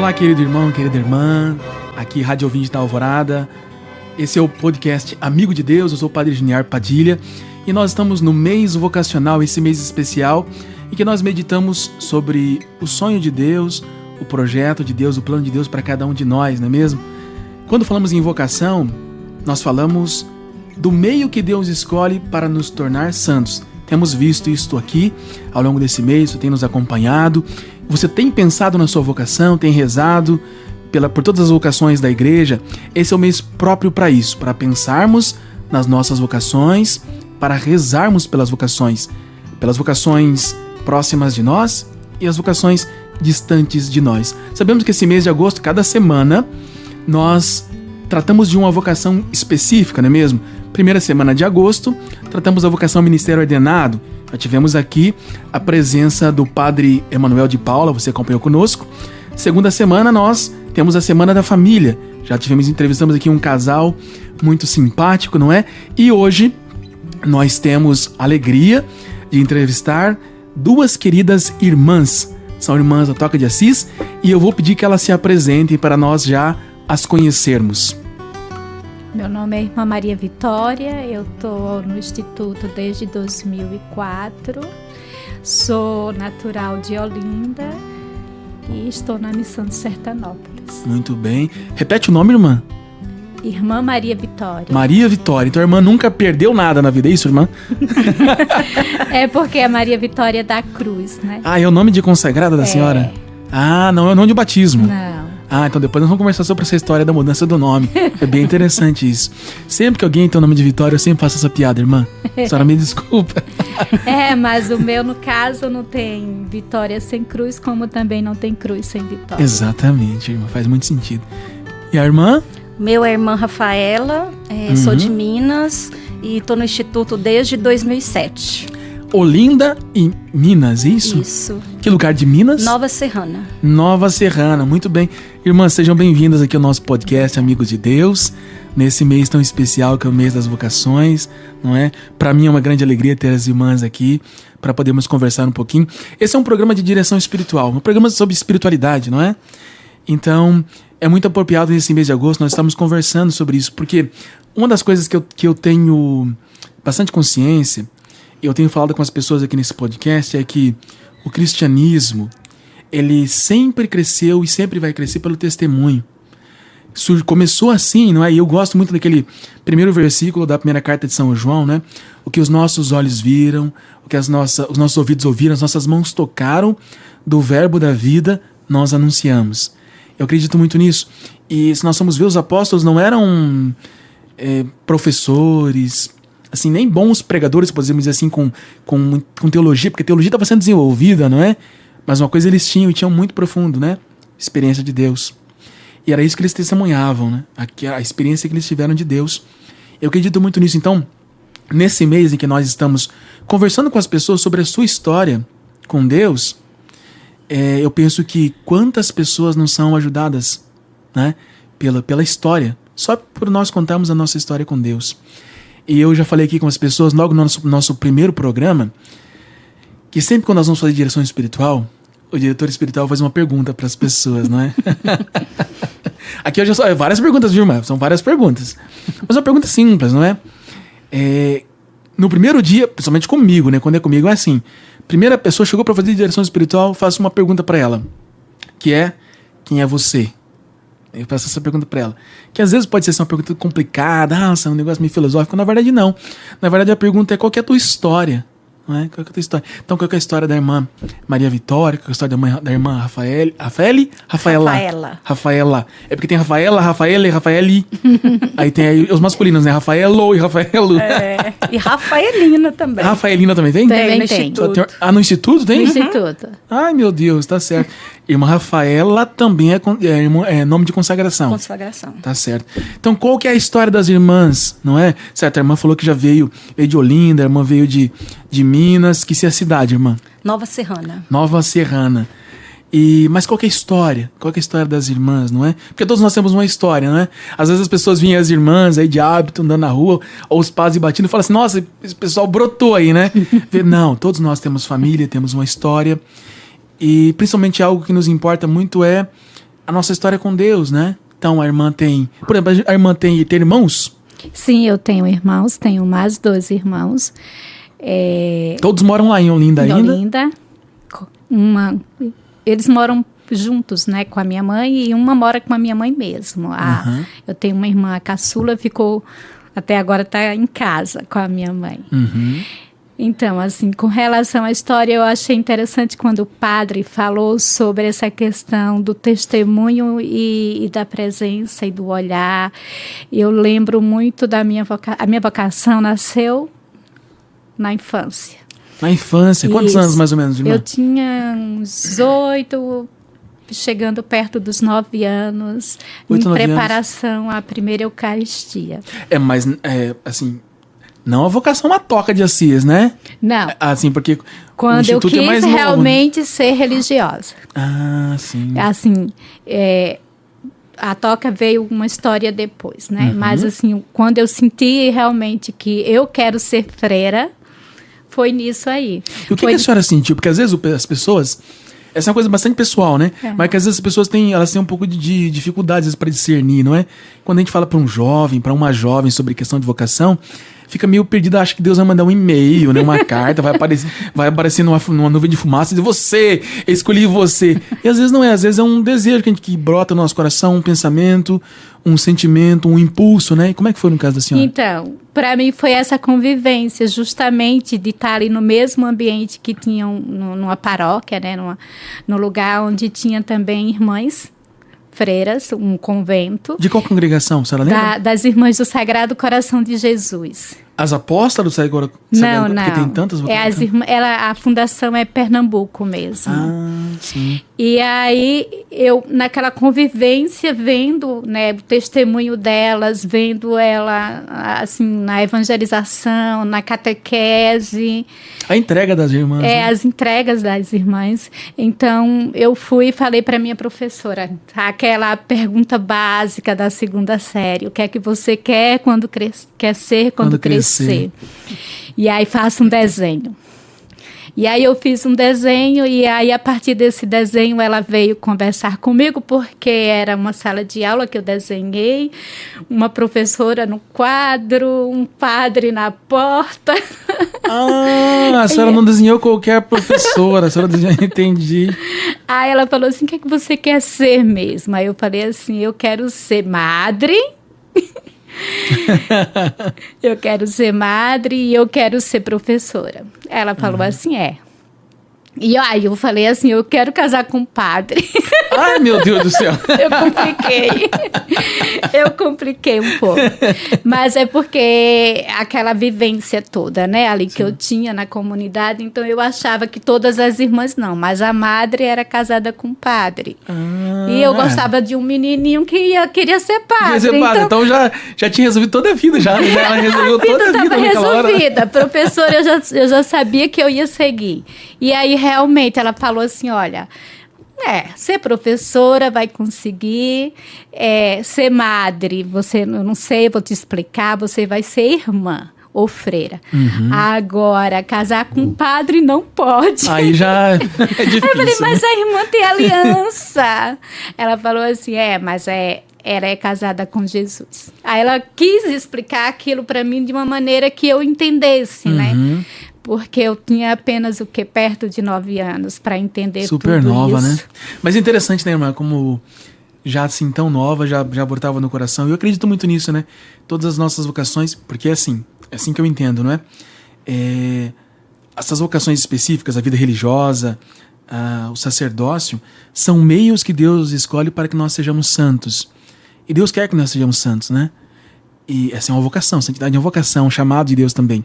Olá, querido irmão, querida irmã, aqui Rádio Ouvinte da Alvorada. Esse é o podcast Amigo de Deus, eu sou o Padre Junior Padilha e nós estamos no mês vocacional, esse mês especial, em que nós meditamos sobre o sonho de Deus, o projeto de Deus, o plano de Deus para cada um de nós, não é mesmo? Quando falamos em vocação, nós falamos do meio que Deus escolhe para nos tornar santos. Temos visto isto aqui ao longo desse mês, você tem nos acompanhado. Você tem pensado na sua vocação, tem rezado por todas as vocações da igreja. Esse é o mês próprio para isso, para pensarmos nas nossas vocações, para rezarmos pelas vocações próximas de nós e as vocações distantes de nós. Sabemos que esse mês de agosto, cada semana, nós tratamos de uma vocação específica, não é mesmo? Primeira semana de agosto, tratamos da vocação Ministério Ordenado. Já tivemos aqui a presença do Padre Emanuel de Paula, você acompanhou conosco. Segunda semana nós temos a Semana da Família. Já entrevistamos aqui um casal muito simpático, não é? E hoje nós temos a alegria de entrevistar duas queridas irmãs. São irmãs da Toca de Assis e eu vou pedir que elas se apresentem para nós já as conhecermos. Meu nome é Irmã Maria Vitória, eu estou no Instituto desde 2004, sou natural de Olinda e estou na missão de Sertanópolis. Muito bem. Repete o nome, irmã? Irmã Maria Vitória. Maria Vitória. Então a irmã nunca perdeu nada na vida, é isso, irmã? É porque é Maria Vitória da Cruz, né? Ah, é o nome de consagrada da senhora? Ah, não é o nome de batismo. Não. Ah, então depois nós vamos conversar sobre essa história da mudança do nome. É bem interessante isso. Sempre que alguém tem o nome de Vitória, eu sempre faço essa piada, irmã. A senhora me desculpa. Mas o meu, no caso, não tem Vitória sem cruz, como também não tem cruz sem Vitória. Exatamente, irmã. Faz muito sentido. E a irmã? Meu é a irmã Rafaela, sou de Minas e estou no Instituto desde 2007. Olinda e Minas, isso? Isso. Que lugar de Minas? Nova Serrana. Nova Serrana, muito bem. Irmãs, sejam bem-vindas aqui ao nosso podcast Amigos de Deus, nesse mês tão especial que é o mês das vocações, não é? Para mim é uma grande alegria ter as irmãs aqui para podermos conversar um pouquinho. Esse é um programa de direção espiritual, um programa sobre espiritualidade, não é? Então, é muito apropriado nesse mês de agosto nós estamos conversando sobre isso, porque uma das coisas que eu tenho bastante consciência, eu tenho falado com as pessoas aqui nesse podcast, é que o cristianismo, ele sempre cresceu e sempre vai crescer pelo testemunho. Começou assim, não é? E eu gosto muito daquele primeiro versículo da primeira carta de São João, né? O que os nossos olhos viram, o que os nossos ouvidos ouviram, as nossas mãos tocaram, do verbo da vida nós anunciamos. Eu acredito muito nisso. E se nós formos ver, os apóstolos não eram professores, assim, nem bons pregadores, podemos dizer assim, com teologia, porque a teologia estava sendo desenvolvida, não é? Mas uma coisa eles tinham muito profundo, né? Experiência de Deus. E era isso que eles testemunhavam, né? A experiência que eles tiveram de Deus. Eu acredito muito nisso. Então, nesse mês em que nós estamos conversando com as pessoas sobre a sua história com Deus, eu penso que quantas pessoas não são ajudadas, né? Pela história, só por nós contarmos a nossa história com Deus. E eu já falei aqui com as pessoas, logo no nosso primeiro programa, que sempre quando nós vamos fazer direção espiritual, o diretor espiritual faz uma pergunta para as pessoas, não é? Aqui hoje são várias perguntas, viu, irmã? São várias perguntas. Mas uma pergunta simples, não é? No primeiro dia, principalmente comigo, né? Quando é comigo é assim. Primeira pessoa chegou para fazer direção espiritual, faço uma pergunta para ela, que é: quem é você? Eu faço essa pergunta para ela. Que às vezes pode ser uma pergunta complicada, é um negócio meio filosófico. Na verdade, não. Na verdade, a pergunta é: qual que é a tua história? Não é? Qual que é a tua história? Então, qual que é a história da irmã Maria Vitória? Qual é a história da irmã Rafaela. É porque tem Rafaela e Rafaeli. Aí tem aí os masculinos, né? Rafaelo e Rafaelo. E Rafaelina também. Rafaelina também tem? Tem, no Instituto. No Instituto tem? No Instituto. Ai, meu Deus, tá certo. Irmã Rafaela também é nome de consagração. Consagração. Tá certo. Então, qual que é a história das irmãs, não é? Certo, a irmã falou que já veio de Olinda, a irmã veio de Minas. Que se é a cidade, irmã? Nova Serrana. Nova Serrana. Mas qual que é a história? Qual que é a história das irmãs, não é? Porque todos nós temos uma história, não é? Às vezes as pessoas vinham, as irmãs aí de hábito, andando na rua, ou os pais batendo, e falam assim: nossa, esse pessoal brotou aí, né? Não, todos nós temos família, temos uma história. E principalmente algo que nos importa muito é a nossa história com Deus, né? Então, a irmã tem... Por exemplo, a irmã tem irmãos? Sim, eu tenho irmãos, tenho mais 2 irmãos. Todos moram lá em Olinda Em ainda? Olinda. Eles moram juntos, né, com a minha mãe, e uma mora com a minha mãe mesmo. Eu tenho uma irmã, a caçula, ficou... Até agora está em casa com a minha mãe. Uhum. Então, assim, com relação à história, eu achei interessante quando o padre falou sobre essa questão do testemunho e da presença e do olhar. Eu lembro muito da a minha vocação nasceu na infância. Na infância? Quantos Isso. anos, mais ou menos, irmã? Eu tinha uns 8, chegando perto dos 9 anos, 8, em 9 preparação à primeira Eucaristia. Mas, assim... Não a vocação uma toca de Assis, né? Não. Assim, porque o Quando eu Instituto quis é mais novo, realmente ser religiosa. Ah, sim. Assim, a toca veio uma história depois, né? Uhum. Mas, assim, quando eu senti realmente que eu quero ser freira, foi nisso aí. E o que a senhora sentiu? Porque às vezes as pessoas... Essa é uma coisa bastante pessoal, né? Mas que às vezes as pessoas têm um pouco de dificuldades para discernir, não é? Quando a gente fala para um jovem, para uma jovem sobre questão de vocação, fica meio perdido, acha que Deus vai mandar um e-mail, né? Uma carta, vai aparecer numa nuvem de fumaça e dizer, você, eu escolhi você. E às vezes não é, às vezes é um desejo que brota no nosso coração, um pensamento, um sentimento, um impulso, né? E como é que foi no caso da senhora? Então, para mim foi essa convivência, justamente de estar ali no mesmo ambiente que tinham numa paróquia, né? No lugar onde tinha também irmãs freiras, um convento. De qual congregação, a senhora lembra? Das Irmãs do Sagrado Coração de Jesus. As apóstolas do Sagrado Não. Porque tem tantas vocações. A fundação é Pernambuco mesmo. Ah, sim. E aí, eu, naquela convivência, vendo, né, o testemunho delas, vendo ela, assim, na evangelização, na catequese. A entrega das irmãs. Né? As entregas das irmãs. Então, eu fui e falei para minha professora, aquela pergunta básica da 2ª série, o que é que você quer quer ser quando crescer? E aí, faço um desenho. E aí eu fiz um desenho e aí a partir desse desenho ela veio conversar comigo porque era uma sala de aula que eu desenhei, uma professora no quadro, um padre na porta. Ah, a senhora não desenhou qualquer professora, a senhora desenhou, entendi. Aí ela falou assim, o que é que você quer ser mesmo? Aí eu falei assim, eu quero ser madre. Eu quero ser madre e eu quero ser professora. Ela falou assim, E aí eu falei assim, eu quero casar com um padre. Ai, meu Deus do céu. Eu compliquei um pouco. Mas é porque aquela vivência toda, né, ali que eu tinha na comunidade, então eu achava que todas as irmãs não, mas a madre era casada com um padre. E eu gostava de um menininho que queria ser padre. Então já tinha resolvido toda a vida, já. Ela resolveu toda a vida. Estava resolvida. Professora, eu já sabia que eu ia seguir. E aí, realmente, ela falou assim, olha, ser professora vai conseguir, ser madre, eu não sei, vou te explicar, você vai ser irmã ou freira. Uhum. Agora, casar com um padre não pode. Aí já é difícil. Eu falei, mas a irmã tem aliança. Ela falou assim, mas ela é casada com Jesus. Aí ela quis explicar aquilo para mim de uma maneira que eu entendesse, né? Porque eu tinha apenas perto de 9 anos para entender super tudo nova, isso. Né? Mas é interessante, né, irmã? Como já assim tão nova, já brotava no coração. Eu acredito muito nisso, né? Todas as nossas vocações, porque é assim que eu entendo, não é? Essas vocações específicas, a vida religiosa, o sacerdócio, são meios que Deus escolhe para que nós sejamos santos. E Deus quer que nós sejamos santos, né? E essa é uma vocação, santidade é uma vocação, um chamado de Deus também.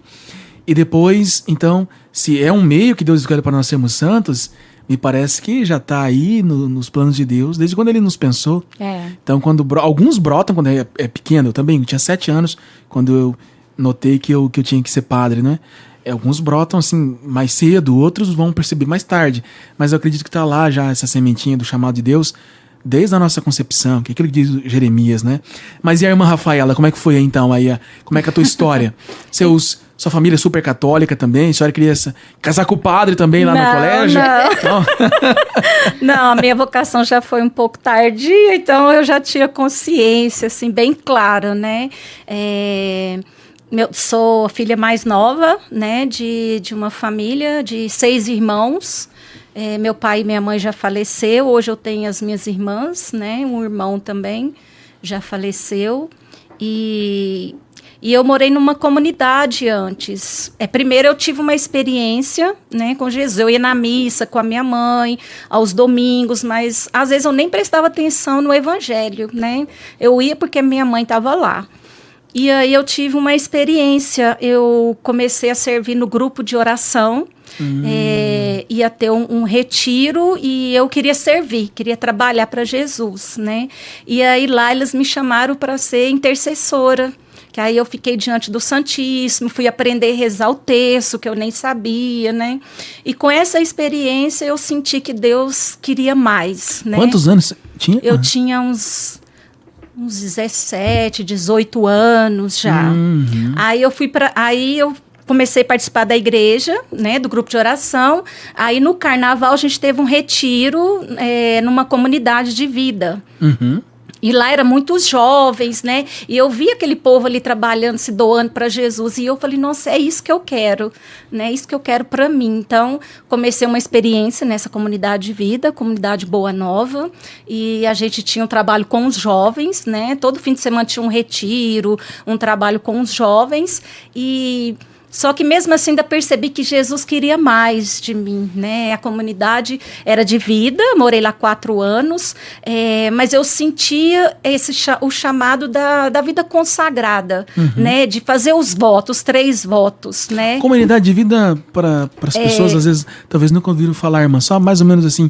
E depois, então, se é um meio que Deus escolhe para nós sermos santos, me parece que já está aí nos planos de Deus, desde quando Ele nos pensou. Então, alguns brotam quando é pequeno, eu também, eu tinha 7 anos, quando eu notei que eu tinha que ser padre, né? Alguns brotam assim mais cedo, outros vão perceber mais tarde. Mas eu acredito que está lá já essa sementinha do chamado de Deus desde a nossa concepção, que é aquilo que diz Jeremias, né? Mas e a irmã Rafaela, como é que foi então aí? Como é que é a tua história? Sua família é super católica também? A senhora queria casar com o padre também lá no colégio? Não. Não, a minha vocação já foi um pouco tardia, então eu já tinha consciência, assim, bem clara, né? Sou a filha mais nova, né, de uma família de 6 irmãos. Meu pai e minha mãe já faleceram. Hoje eu tenho as minhas irmãs, né, um irmão também já faleceu. E eu morei numa comunidade antes. Primeiro eu tive uma experiência, né, com Jesus. Eu ia na missa com a minha mãe aos domingos, mas às vezes eu nem prestava atenção no evangelho, né? Eu ia porque minha mãe estava lá. E aí eu tive uma experiência. Eu comecei a servir no grupo de oração. Ia ter um retiro e eu queria servir, queria trabalhar para Jesus, né? E aí lá eles me chamaram para ser intercessora. Que aí eu fiquei diante do Santíssimo, fui aprender a rezar o terço, que eu nem sabia, né? E com essa experiência eu senti que Deus queria mais, né? Quantos anos você tinha? Eu tinha uns 17, 18 anos já. Aí eu comecei a participar da igreja, né, do grupo de oração. Aí no carnaval a gente teve um retiro numa comunidade de vida. E lá eram muitos jovens, né? E eu vi aquele povo ali trabalhando, se doando para Jesus. E eu falei, nossa, é isso que eu quero, né? É isso que eu quero para mim. Então, comecei uma experiência nessa comunidade de vida, comunidade Boa Nova. E a gente tinha um trabalho com os jovens, né? Todo fim de semana tinha um retiro, um trabalho com os jovens. Só que mesmo assim ainda percebi que Jesus queria mais de mim, né? A comunidade era de vida, morei lá 4 anos, mas eu sentia o chamado da vida consagrada, né? De fazer os votos, 3 votos, né? Comunidade de vida, para as pessoas, às vezes, talvez nunca ouviram falar, irmã, só mais ou menos assim,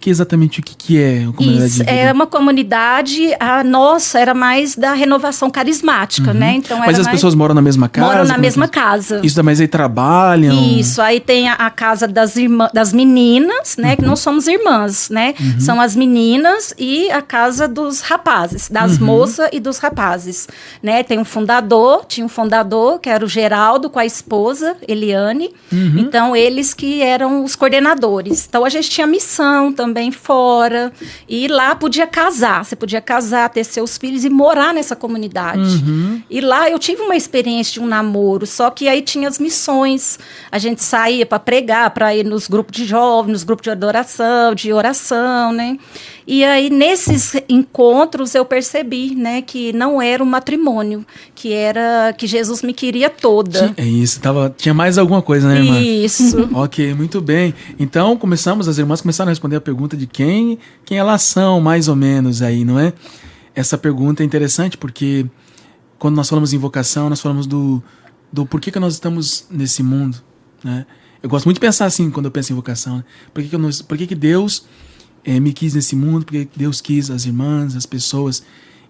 exatamente o que é a comunidade de vida? É uma comunidade, a nossa era mais da renovação carismática, né? Então, mas as pessoas moram na mesma casa? Moram na mesma casa. Isso, mas aí trabalham? Isso, aí tem a casa das meninas, né? Que não somos irmãs, né? São as meninas e a casa dos rapazes, das moças e dos rapazes, né? Tinha um fundador, que era o Geraldo, com a esposa, Eliane. Então, eles que eram os coordenadores. Então, a gente tinha missão também fora, e lá podia casar, você podia casar, ter seus filhos e morar nessa comunidade. E lá eu tive uma experiência de um namoro, só que aí tinha as missões, a gente saía para pregar, para ir nos grupos de jovens, nos grupos de adoração, de oração, né? E aí nesses encontros eu percebi, né, que não era um matrimônio, que Jesus me queria toda. É isso, tinha mais alguma coisa, né, irmã? Isso. Ok, muito bem. Então as irmãs começaram a responder a pergunta de quem elas são, mais ou menos, aí, não é? Essa pergunta é interessante porque quando nós falamos em vocação, nós falamos do porquê que nós estamos nesse mundo, né? Eu gosto muito de pensar assim quando eu penso em vocação, né? Por que Deus me quis nesse mundo, por que Deus quis as irmãs, as pessoas.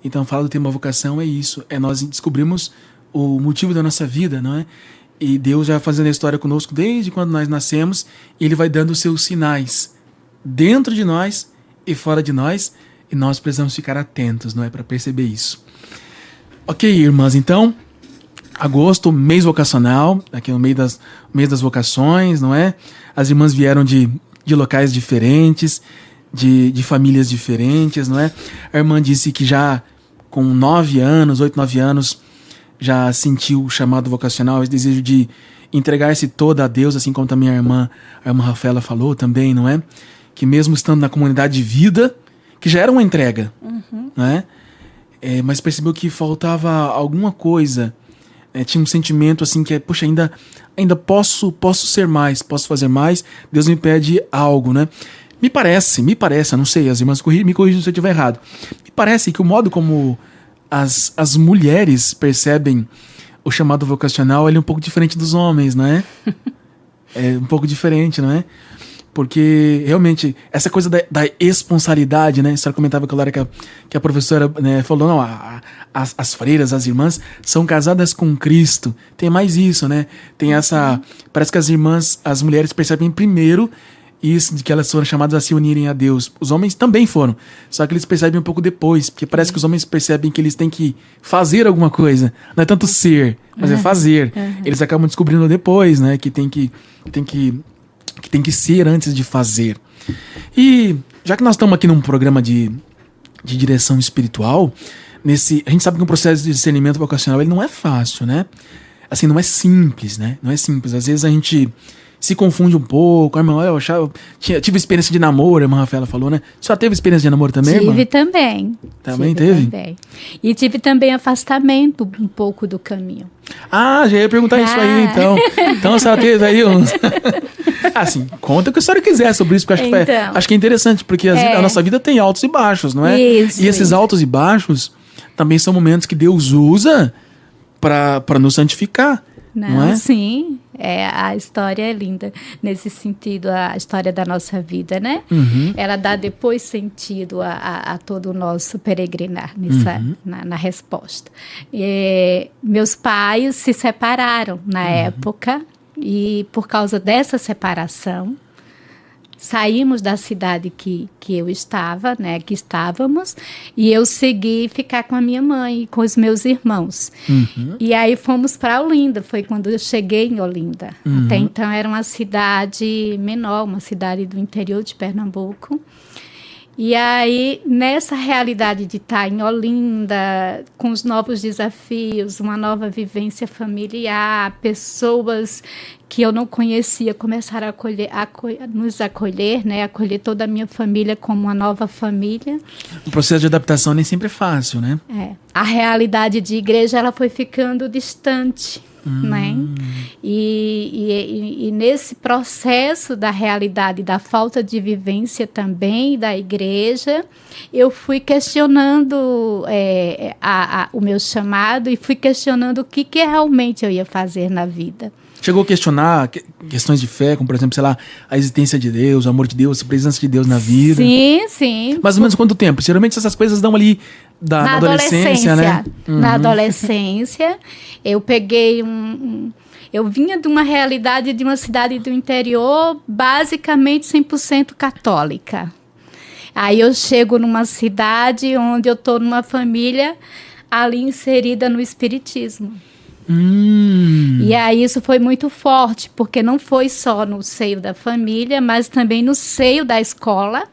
Então, falar do tema vocação é isso, nós descobrimos o motivo da nossa vida, não é? E Deus já fazendo a história conosco desde quando nós nascemos, e Ele vai dando os seus sinais dentro de nós e fora de nós, e nós precisamos ficar atentos, não é, para perceber isso. Ok, irmãs, então, agosto, mês vocacional, aqui no mês das vocações, não é? As irmãs vieram de locais diferentes, de famílias diferentes, não é? A irmã disse que já com 9 anos, 8, 9 anos, já sentiu o chamado vocacional, esse desejo de entregar-se toda a Deus, assim como também a irmã Rafaela falou também, não é? Que mesmo estando na comunidade de vida, que já era uma entrega, não é? Mas percebeu que faltava alguma coisa, tinha um sentimento assim que poxa, ainda posso ser mais, posso fazer mais, Deus me pede algo, né? Me parece, eu não sei, as irmãs me corrigem se eu estiver errado, me parece que o modo como as mulheres percebem o chamado vocacional, ele é um pouco diferente dos homens, não é? É um pouco diferente, não é? Porque, realmente, essa coisa da responsabilidade, né? A senhora comentava aquela hora que a professora, né, falou, não, as freiras, as irmãs, são casadas com Cristo. Tem mais isso, né? Tem essa... Parece que as irmãs, as mulheres percebem primeiro isso, de que elas foram chamadas a se unirem a Deus. Os homens também foram, só que eles percebem um pouco depois, porque parece que os homens percebem que eles têm que fazer alguma coisa, não é tanto ser, mas é fazer. Eles acabam descobrindo depois, né, que tem que ser antes de fazer. E já que nós estamos aqui num programa de direção espiritual, a gente sabe que um processo de discernimento vocacional ele não é fácil, né? Assim, não é simples, né? Não é simples. Às vezes a gente se confunde um pouco. Irmão, eu tive experiência de namoro, a irmã Rafaela falou, né? A senhora teve experiência de namoro também, irmã? Tive também. Também teve? Também. E tive também afastamento um pouco do caminho. Ah, já ia perguntar isso aí, então. Então a senhora teve aí uns... Assim, conta o que a senhora quiser sobre isso, porque acho que é interessante, porque a nossa vida tem altos e baixos, não é? Isso, e esses altos e baixos também são momentos que Deus usa para nos santificar. Não é? Sim, a história é linda nesse sentido, a história da nossa vida, né? Ela dá depois sentido a todo o nosso peregrinar na resposta. Meus pais se separaram na época e por causa dessa separação saímos da cidade que eu estava, né, que estávamos, e eu segui ficar com a minha mãe e com os meus irmãos. E aí fomos para Olinda, foi quando eu cheguei em Olinda. Até então era uma cidade menor, uma cidade do interior de Pernambuco. E aí, nessa realidade de estar em Olinda, com os novos desafios, uma nova vivência familiar, pessoas que eu não conhecia começaram a nos acolher, né? Acolher toda a minha família como uma nova família. O processo de adaptação nem sempre é fácil, né? A realidade de igreja, ela foi ficando distante, né? E nesse processo da realidade, da falta de vivência também da igreja, eu fui questionando o meu chamado e fui questionando o que realmente eu ia fazer na vida. Chegou a questionar questões de fé, como por exemplo, sei lá, a existência de Deus, o amor de Deus, a presença de Deus na vida? Sim. Mais ou menos quanto tempo? Geralmente essas coisas dão ali na adolescência, né? Na adolescência, eu peguei eu vinha de uma realidade de uma cidade do interior basicamente 100% católica. Aí eu chego numa cidade onde eu estou numa família ali inserida no espiritismo. E aí isso foi muito forte, porque não foi só no seio da família, mas também no seio da escola,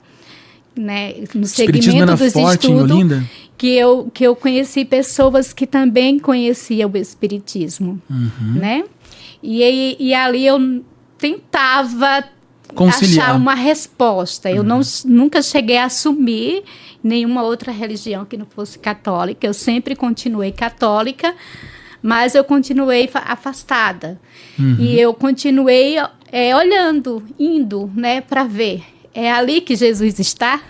né, no segmento dos estudos, que eu conheci pessoas que também conheciam o espiritismo, né? E ali eu tentava conciliar, achar uma resposta. Eu nunca cheguei a assumir nenhuma outra religião que não fosse católica. Eu sempre continuei católica, mas eu continuei afastada. E eu continuei olhando, indo, né, para ver. É ali que Jesus está?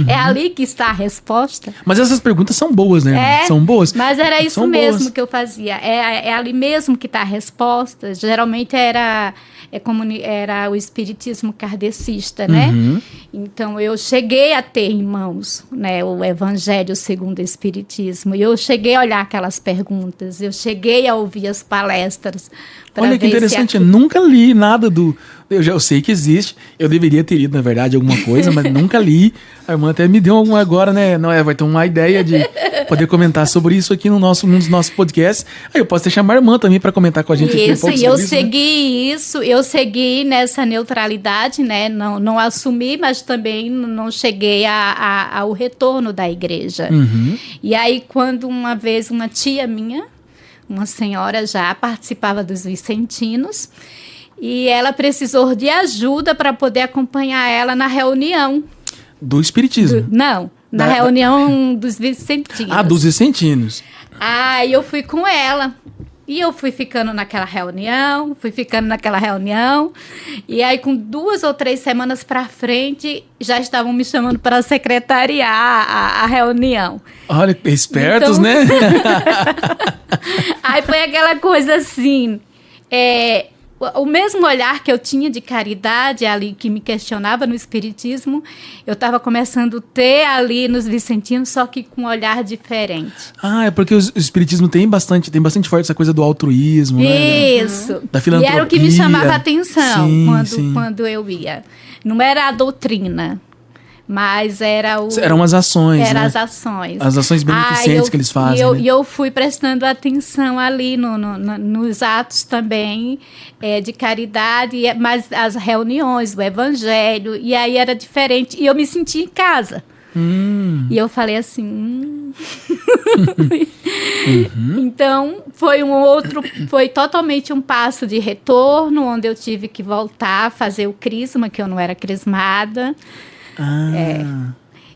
É ali que está a resposta? Mas essas perguntas são boas, né? São boas. Mas era isso mesmo que eu fazia. É ali mesmo que está a resposta. Geralmente era o espiritismo kardecista, né? Então, eu cheguei a ter em mãos, né, o Evangelho segundo o Espiritismo. E eu cheguei a olhar aquelas perguntas. Eu cheguei a ouvir as palestras. Olha que interessante, eu nunca li nada do... Eu sei que existe, eu deveria ter lido, na verdade, alguma coisa, mas nunca li. A irmã até me deu alguma agora, né? Vai ter uma ideia de poder comentar sobre isso aqui num dos nossos podcasts. Aí eu posso até chamar a irmã também para comentar com a gente. Isso, aqui um pouco sobre isso, né? Eu segui nessa neutralidade, né? Não assumi, mas também não cheguei ao retorno da igreja. E aí, quando uma vez uma tia minha, uma senhora já participava dos Vicentinos, e ela precisou de ajuda para poder acompanhar ela na reunião. Do Espiritismo? Na reunião dos Vicentinos. Ah, dos Vicentinos. Aí eu fui com ela. E eu fui ficando naquela reunião, e aí com 2 ou 3 semanas para frente, já estavam me chamando para secretariar a reunião. Olha, espertos, então, né? Aí foi aquela coisa assim, o mesmo olhar que eu tinha de caridade ali, que me questionava no espiritismo, eu estava começando a ter ali nos vicentinos, só que com um olhar diferente. É porque o espiritismo tem bastante forte essa coisa do altruísmo, né? Isso. Da filantropia. E era o que me chamava a atenção Sim. quando eu ia. Não era a doutrina, mas eram as ações, Eram né? as ações. As ações beneficentes que eles fazem, né? E eu fui prestando atenção ali nos atos também de caridade, mas as reuniões, o evangelho, e aí era diferente. E eu me senti em casa. E eu falei assim... Então, foi totalmente um passo de retorno, onde eu tive que voltar a fazer o crisma, que eu não era crismada.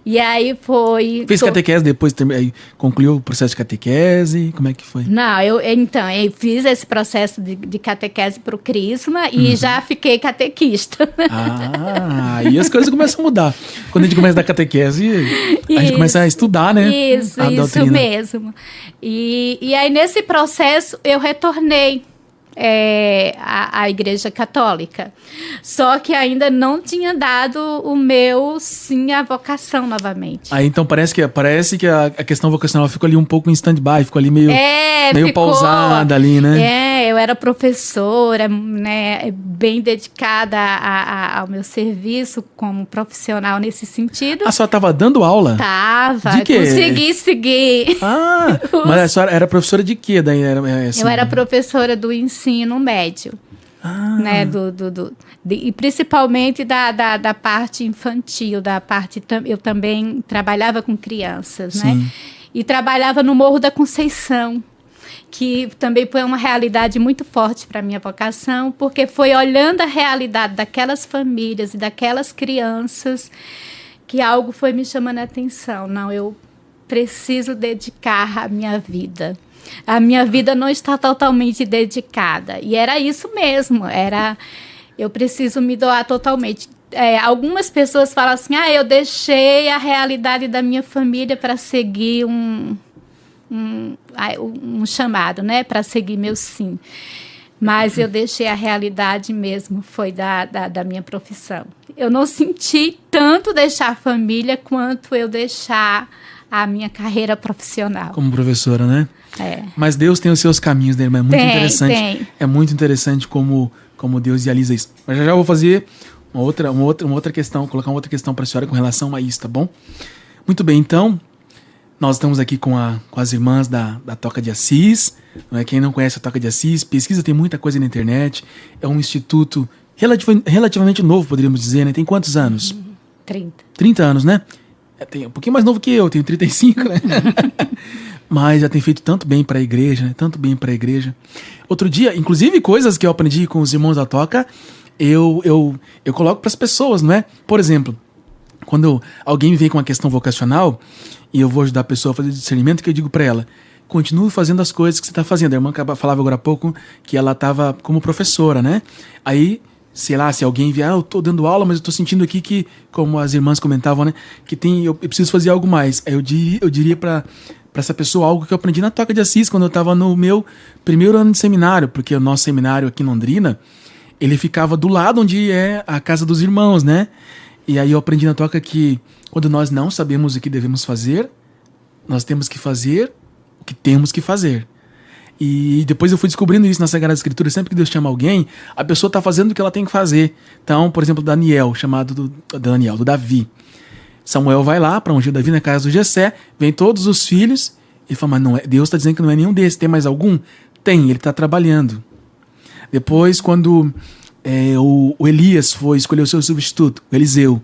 E aí foi... Fez catequese depois, aí concluiu o processo de catequese? Como é que foi? Não, eu fiz esse processo de catequese para o crisma e já fiquei catequista. Aí as coisas começam a mudar. Quando a gente começa a dar catequese, a gente começa a estudar, né? Isso mesmo. E aí nesse processo eu retornei à Igreja Católica. Só que ainda não tinha dado o meu sim à vocação novamente. Aí então parece que a questão vocacional ficou ali um pouco em stand-by, ficou ali meio pausada ali, né? Eu era professora, né, bem dedicada ao meu serviço como profissional nesse sentido. A senhora estava dando aula? Tava. De quê? Consegui seguir. Mas a senhora era professora de quê? Daí assim, eu era professora do ensino médio. Né, e principalmente da parte infantil, eu também trabalhava com crianças, né? E trabalhava no Morro da Conceição, que também foi uma realidade muito forte para a minha vocação, porque foi olhando a realidade daquelas famílias e daquelas crianças que algo foi me chamando a atenção. Não, eu preciso dedicar a minha vida. A minha vida não está totalmente dedicada. E era isso mesmo, eu preciso me doar totalmente. Algumas pessoas falam assim, eu deixei a realidade da minha família para seguir um chamado, né? Para seguir meu sim. Mas eu deixei a realidade mesmo, foi da minha profissão. Eu não senti tanto deixar a família quanto eu deixar a minha carreira profissional. Como professora, né? Mas Deus tem os seus caminhos, né, irmã? É muito interessante. Tem. É muito interessante como Deus realiza isso. Mas já vou fazer uma outra questão, colocar uma outra questão para a senhora com relação a isso, tá bom? Muito bem, então, nós estamos aqui com as irmãs da Toca de Assis. Não é? Quem não conhece a Toca de Assis, pesquisa, tem muita coisa na internet. É um instituto relativamente novo, poderíamos dizer, né? Tem quantos anos? 30. 30 anos, né? Tem um pouquinho mais novo que eu, tenho 35, né? Mas já tem feito tanto bem para a igreja, né? Tanto bem para a igreja. Outro dia, inclusive coisas que eu aprendi com os irmãos da Toca, eu coloco para as pessoas, não é? Por exemplo, quando alguém me vem com uma questão vocacional e eu vou ajudar a pessoa a fazer discernimento, que eu digo para ela, continue fazendo as coisas que você está fazendo. A irmã falava agora há pouco que ela estava como professora, né? Aí, sei lá, se alguém vier, eu tô dando aula, mas eu tô sentindo aqui que, como as irmãs comentavam, né, que eu preciso fazer algo mais. Aí eu diria para essa pessoa algo que eu aprendi na Toca de Assis, quando eu estava no meu primeiro ano de seminário, porque o nosso seminário aqui em Londrina, ele ficava do lado onde é a casa dos irmãos, né? E aí eu aprendi na Toca que quando nós não sabemos o que devemos fazer, nós temos que fazer o que temos que fazer. E depois eu fui descobrindo isso na Sagrada Escritura. Sempre que Deus chama alguém, a pessoa está fazendo o que ela tem que fazer. Então, por exemplo, Daniel, chamado do Davi. Samuel vai lá para ungir Davi na casa do Jessé, vem todos os filhos, e fala, mas não é, Deus está dizendo que não é nenhum desses, tem mais algum? Tem, ele está trabalhando. Depois, quando o Elias foi escolher o seu substituto, o Eliseu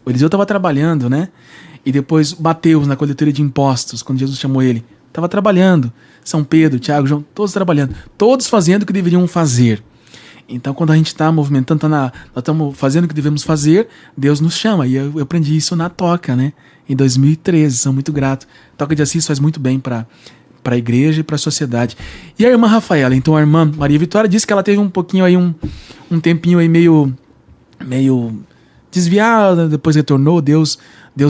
estava trabalhando, né? E depois Mateus, na coletoria de impostos, quando Jesus chamou ele, estava trabalhando. São Pedro, Tiago, João, todos trabalhando, todos fazendo o que deveriam fazer. Então, quando a gente está movimentando, nós estamos fazendo o que devemos fazer, Deus nos chama. E eu aprendi isso na Toca, né? Em 2013, sou muito grato. A Toca de Assis faz muito bem para a igreja e para a sociedade. E a irmã Rafaela, então a irmã Maria Vitória disse que ela teve um pouquinho aí, um tempinho aí meio desviada, depois retornou, Deus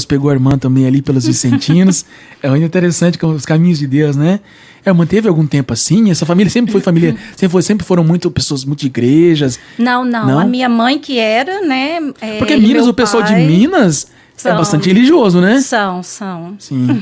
pegou a irmã também ali pelos vicentinos. É muito interessante os caminhos de Deus, né? A irmã teve algum tempo assim? Essa família sempre foi família, sempre foram pessoas muito de igrejas? Não. A minha mãe que era, né? Porque Minas, o pessoal de Minas é bastante religioso, né? São. Sim.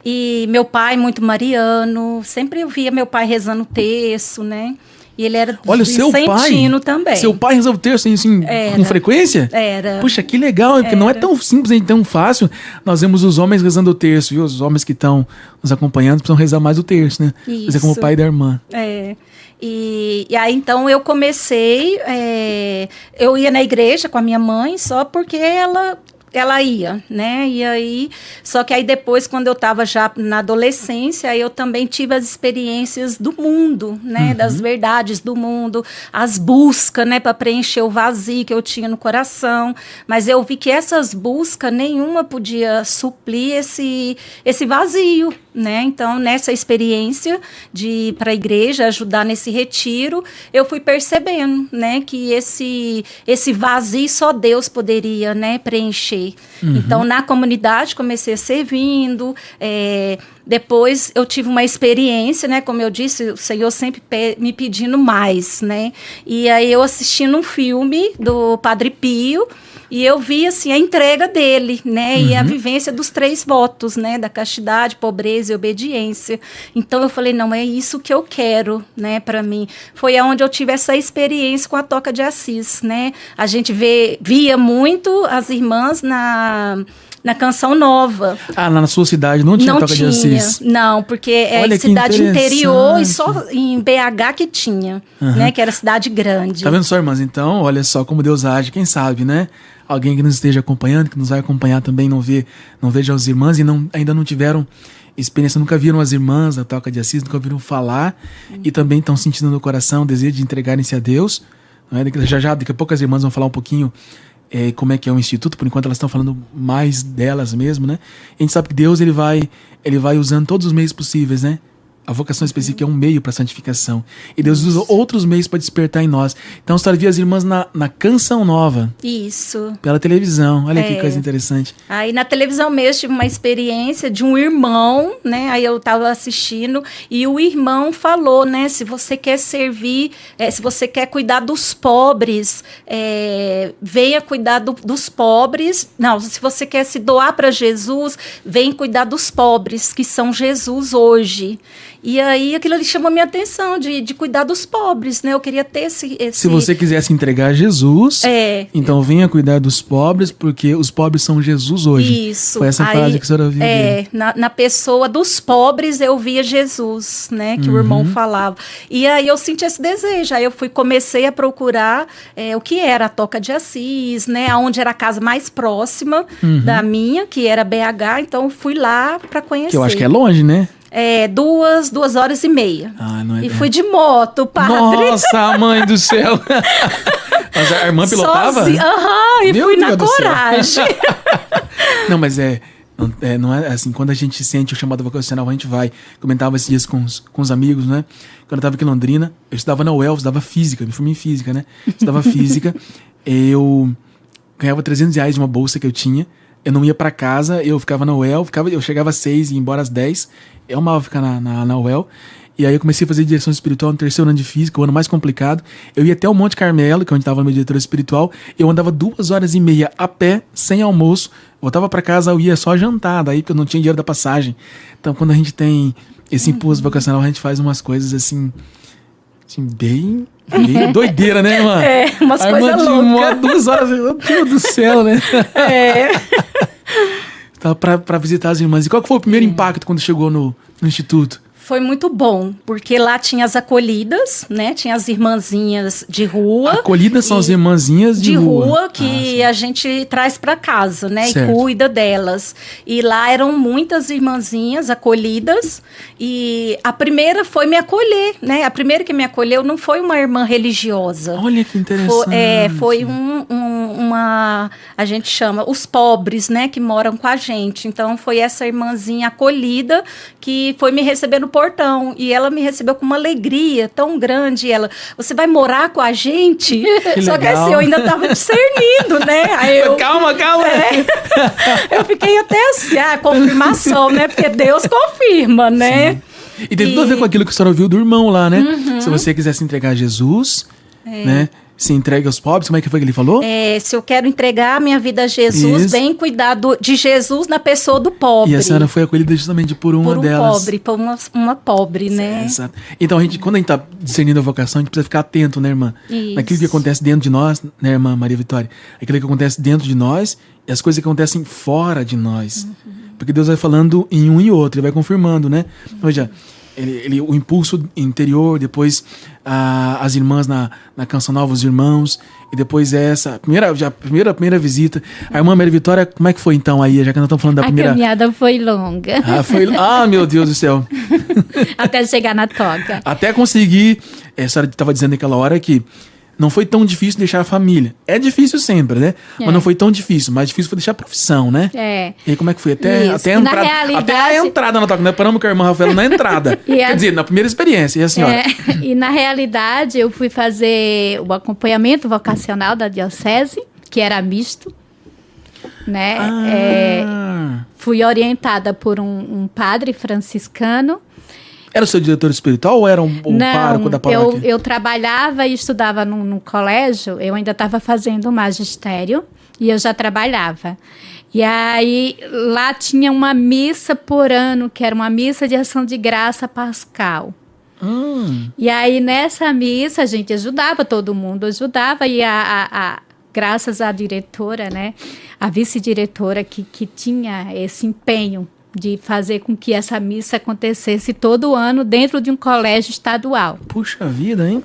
E meu pai, muito mariano, sempre eu via meu pai rezando terço, né? E ele era vicentino também. Seu pai rezava o terço assim, com frequência? Era. Puxa, que legal, porque não é tão simples nem tão fácil. Nós vemos os homens rezando o terço, viu? Os homens que estão nos acompanhando precisam rezar mais o terço, né? Isso. Fazer como o pai da irmã. E aí, então, eu comecei... eu ia na igreja com a minha mãe só porque ela ia, né? E aí, só que aí depois, quando eu estava já na adolescência, eu também tive as experiências do mundo, né? Das verdades do mundo, as buscas, né? Para preencher o vazio que eu tinha no coração. Mas eu vi que essas buscas, nenhuma podia suprir esse vazio, né? Então, nessa experiência de ir para a igreja, ajudar nesse retiro, eu fui percebendo, né? Que esse vazio só Deus poderia, né? Preencher. Então, na comunidade, comecei a servindo. Depois, eu tive uma experiência, né? Como eu disse, o Senhor sempre me pedindo mais, né? E aí, eu assistindo um filme do Padre Pio, e eu vi, assim, a entrega dele, né? E a vivência dos 3 votos, né? Da castidade, pobreza e obediência. Então, eu falei, não, é isso que eu quero, né? Para mim. Foi onde eu tive essa experiência com a Toca de Assis, né? A gente via muito as irmãs na Canção Nova. Na sua cidade não tinha Toca de Assis? Não, porque Olha, cidade interior e só em BH que tinha, né? Que era cidade grande. Tá vendo só, irmãs? Então, olha só como Deus age, quem sabe, né? Alguém que nos esteja acompanhando, que nos vai acompanhar também, não veja as irmãs e ainda não tiveram experiência, nunca viram as irmãs da Toca de Assis, nunca ouviram falar e também estão sentindo no coração o desejo de entregarem-se a Deus. Não é? Daqui a pouco as irmãs vão falar um pouquinho como é que é o Instituto, por enquanto elas estão falando mais delas mesmo, né? A gente sabe que Deus ele vai usando todos os meios possíveis, né? A vocação específica é um meio para a santificação. E Deus usa outros meios para despertar em nós. Então, você via as irmãs na Canção Nova. Isso. Pela televisão. Olha que coisa interessante. Aí, na televisão mesmo, tive uma experiência de um irmão, né? Aí eu estava assistindo e o irmão falou, né? Se você quer servir, se você quer cuidar dos pobres, venha cuidar dos pobres. Não, se você quer se doar para Jesus, venha cuidar dos pobres, que são Jesus hoje. E aí aquilo ali chamou minha atenção de cuidar dos pobres, né? Eu queria ter esse... Se você quiser se entregar a Jesus, então venha cuidar dos pobres, porque os pobres são Jesus hoje. Isso. Foi essa frase que a senhora ouviu dele. Na pessoa dos pobres eu via Jesus, né? Que o irmão falava. E aí eu senti esse desejo. Aí eu comecei a procurar o que era a Toca de Assis, né? Onde era a casa mais próxima da minha, que era BH. Então fui lá para conhecer. Que eu acho que é longe, né? 2 horas e meia. Não é e fui de moto, padre. Nossa, mãe do céu! Mas a irmã pilotava? E fui na coragem. Não, mas não é assim, quando a gente sente o chamado vocacional, a gente vai. Comentava esses dias com os amigos, né? Quando eu estava aqui em Londrina, eu estudava na UEL, estudava física, me formei em física, né? Estudava física, eu ganhava R$300 de uma bolsa que eu tinha. Eu não ia pra casa, eu ficava na UEL, eu chegava às 6 e ia embora às 10. Eu amava ficar na UEL. E aí eu comecei a fazer direção espiritual no 3º ano de física, o ano mais complicado. Eu ia até o Monte Carmelo, que é onde estava a minha diretora espiritual. Eu andava 2 horas e meia a pé, sem almoço. Voltava pra casa, eu ia só jantar, daí porque eu não tinha dinheiro da passagem. Então quando a gente tem esse impulso vocacional, a gente faz umas coisas assim bem doideira, né, irmã? Umas coisas loucas. 2 horas, meu Deus do céu, né? Então, pra visitar as irmãs. E qual que foi o primeiro impacto quando chegou no Instituto? Foi muito bom, porque lá tinha as acolhidas, né? Tinha as irmãzinhas de rua. Acolhidas são as irmãzinhas de rua. Que a gente traz para casa, né? Certo. E cuida delas. E lá eram muitas irmãzinhas acolhidas. E a primeira foi me acolher, né? A primeira que me acolheu não foi uma irmã religiosa. Olha que interessante. Foi a gente chama, os pobres, né, que moram com a gente. Então, foi essa irmãzinha acolhida que foi me receber no portão. E ela me recebeu com uma alegria tão grande. E ela, você vai morar com a gente? Que Só legal. que assim, eu ainda estava discernindo, né? Aí Calma. eu fiquei até assim, confirmação, né? Porque Deus confirma, né? Sim. E tem tudo a ver com aquilo que a senhora ouviu do irmão lá, né? Se você quiser se entregar a Jesus, né? Se entregue aos pobres, como é que foi que ele falou? Se eu quero entregar a minha vida a Jesus, Isso. bem cuidar de Jesus na pessoa do pobre. E a senhora foi acolhida justamente por uma delas. Pobre, por uma pobre, né? Exato. Então, quando a gente tá discernindo a vocação, a gente precisa ficar atento, né, irmã? Isso. Naquilo que acontece dentro de nós, né, irmã Maria Vitória? Aquilo que acontece dentro de nós e as coisas que acontecem fora de nós. Porque Deus vai falando em um e outro, Ele vai confirmando, né? Veja, o impulso interior, depois as irmãs na Canção Nova, os irmãos, e depois essa primeira visita. A irmã Maria Vitória, como é que foi então aí, já que nós estamos falando da primeira... A caminhada foi longa. Meu Deus do céu. Até chegar na toca. Até conseguir, a senhora estava dizendo naquela hora que não foi tão difícil deixar a família. É difícil sempre, né? Mas não foi tão difícil. Mais difícil foi deixar a profissão, né? É. E aí, como é que foi? Até a entrada na toca. Nós paramos com a irmã Rafaela na entrada. Quer dizer, na primeira experiência. E a senhora? E na realidade, eu fui fazer o acompanhamento vocacional da diocese, que era misto, né? Fui orientada por um padre franciscano. Era o seu diretor espiritual ou era um pároco da paróquia? Eu trabalhava e estudava num colégio, eu ainda estava fazendo magistério e eu já trabalhava. E aí lá tinha uma missa por ano, que era uma missa de ação de graça pascal. E aí nessa missa a gente ajudava, todo mundo ajudava, e graças à diretora, né, a vice-diretora que tinha esse empenho de fazer com que essa missa acontecesse todo ano dentro de um colégio estadual. Puxa vida, hein?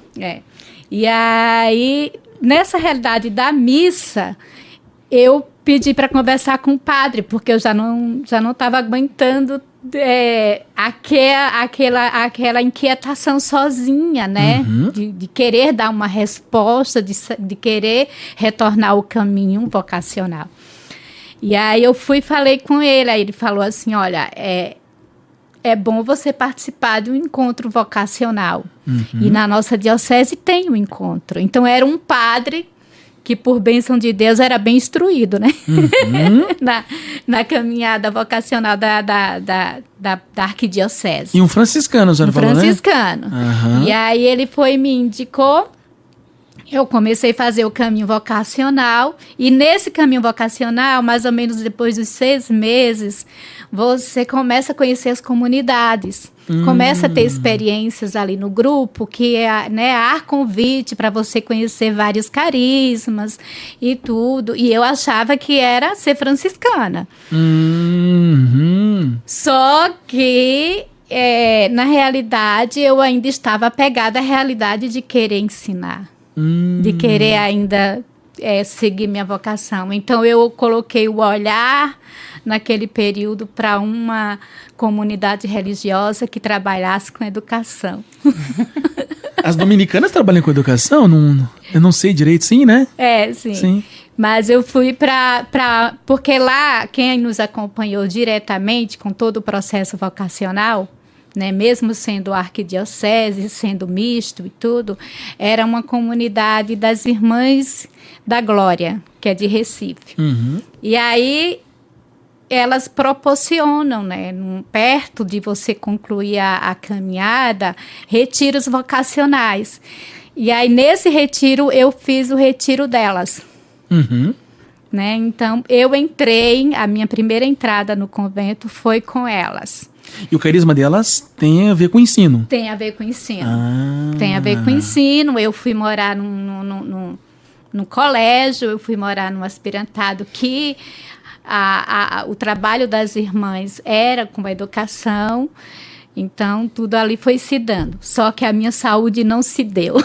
E aí, nessa realidade da missa, eu pedi para conversar com o padre, porque eu já não estava aguentando aquela inquietação sozinha, né? De querer dar uma resposta, de querer retornar ao caminho vocacional. E aí eu fui e falei com ele, aí ele falou assim, olha, é bom você participar de um encontro vocacional. E na nossa diocese tem um encontro. Então era um padre que, por bênção de Deus, era bem instruído, né? na caminhada vocacional da arquidiocese. E um franciscano, a senhora falou, né? Franciscano. E aí ele foi e me indicou. Eu comecei a fazer o caminho vocacional, e nesse caminho vocacional, mais ou menos depois dos 6 meses, você começa a conhecer as comunidades, começa a ter experiências ali no grupo, que há convite para você conhecer vários carismas e tudo, e eu achava que era ser franciscana. Só que, na realidade, eu ainda estava apegada à realidade de querer ensinar. De querer ainda seguir minha vocação. Então, eu coloquei o olhar naquele período para uma comunidade religiosa que trabalhasse com educação. As dominicanas trabalham com educação? Eu não sei direito, sim, né? Sim. Mas eu fui porque lá, quem nos acompanhou diretamente com todo o processo vocacional, né, mesmo sendo arquidiocese, sendo misto e tudo, era uma comunidade das Irmãs da Glória, que é de Recife. E aí elas proporcionam, né, perto de você concluir a caminhada, retiros vocacionais. E aí nesse retiro eu fiz o retiro delas. Né? Então eu entrei, a minha primeira entrada no convento foi com elas. E o carisma delas tem a ver com o ensino? Tem a ver com o ensino. Tem a ver com o ensino. Eu fui morar num colégio, eu fui morar num aspirantado que o trabalho das irmãs era com a educação. Então, tudo ali foi se dando. Só que a minha saúde não se deu.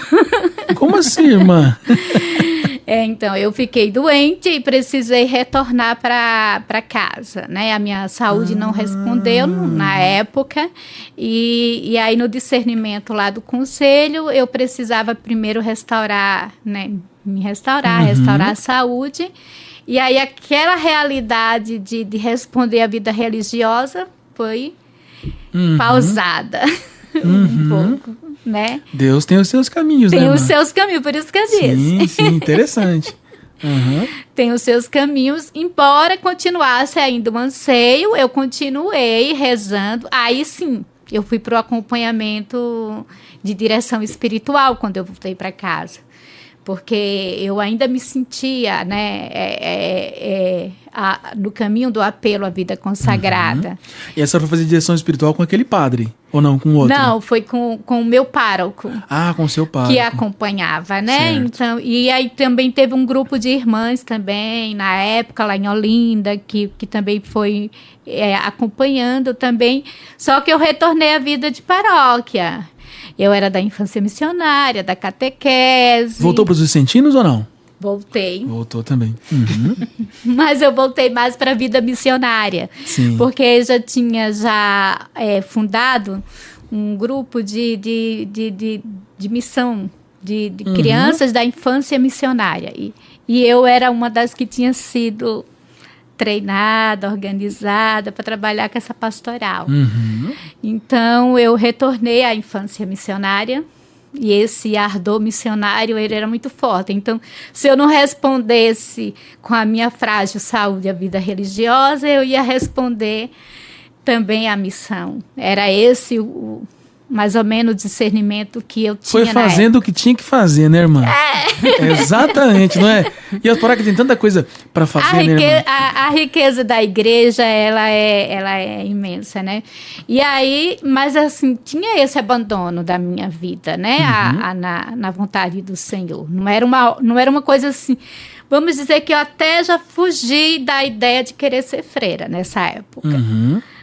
Como assim, irmã? Então, eu fiquei doente e precisei retornar para casa, né? A minha saúde não respondeu na época. E aí, no discernimento lá do conselho, eu precisava primeiro restaurar, né, me restaurar a saúde. E aí aquela realidade de responder à vida religiosa foi pausada um pouco, né? Deus tem os seus caminhos, tem né? Tem os seus caminhos, por isso que eu disse. Sim, interessante. Tem os seus caminhos, embora continuasse ainda um anseio, eu continuei rezando. Aí sim, eu fui para o acompanhamento de direção espiritual quando eu voltei para casa. Porque eu ainda me sentia, né, no caminho do apelo à vida consagrada. E essa foi fazer direção espiritual com aquele padre? Ou não, com outro? Não, foi com o meu pároco. Ah, com o seu pároco. Que acompanhava, né? Certo. Então, e aí também teve um grupo de irmãs também, na época, lá em Olinda, que também foi acompanhando também. Só que eu retornei à vida de paróquia. Eu era da infância missionária, da catequese. Voltou para os vicentinos ou não? Voltei. Voltou também. Mas eu voltei mais para a vida missionária. Sim. Porque eu já tinha fundado um grupo de missão de crianças da infância missionária. E eu era uma das que tinha sido treinada, organizada para trabalhar com essa pastoral. Então, eu retornei à infância missionária e esse ardor missionário, ele era muito forte. Então, se eu não respondesse com a minha frágil saúde à vida religiosa, eu ia responder também à missão. Era esse mais ou menos o discernimento que eu tinha. Foi fazendo o que tinha que fazer, né, irmã? Exatamente, não é? E as paróquias tem tanta coisa para fazer, né, irmã? A riqueza da igreja, ela é imensa, né? E aí, mas assim, tinha esse abandono da minha vida, né? Na vontade do Senhor. Não era uma coisa assim. Vamos dizer que eu até já fugi da ideia de querer ser freira nessa época.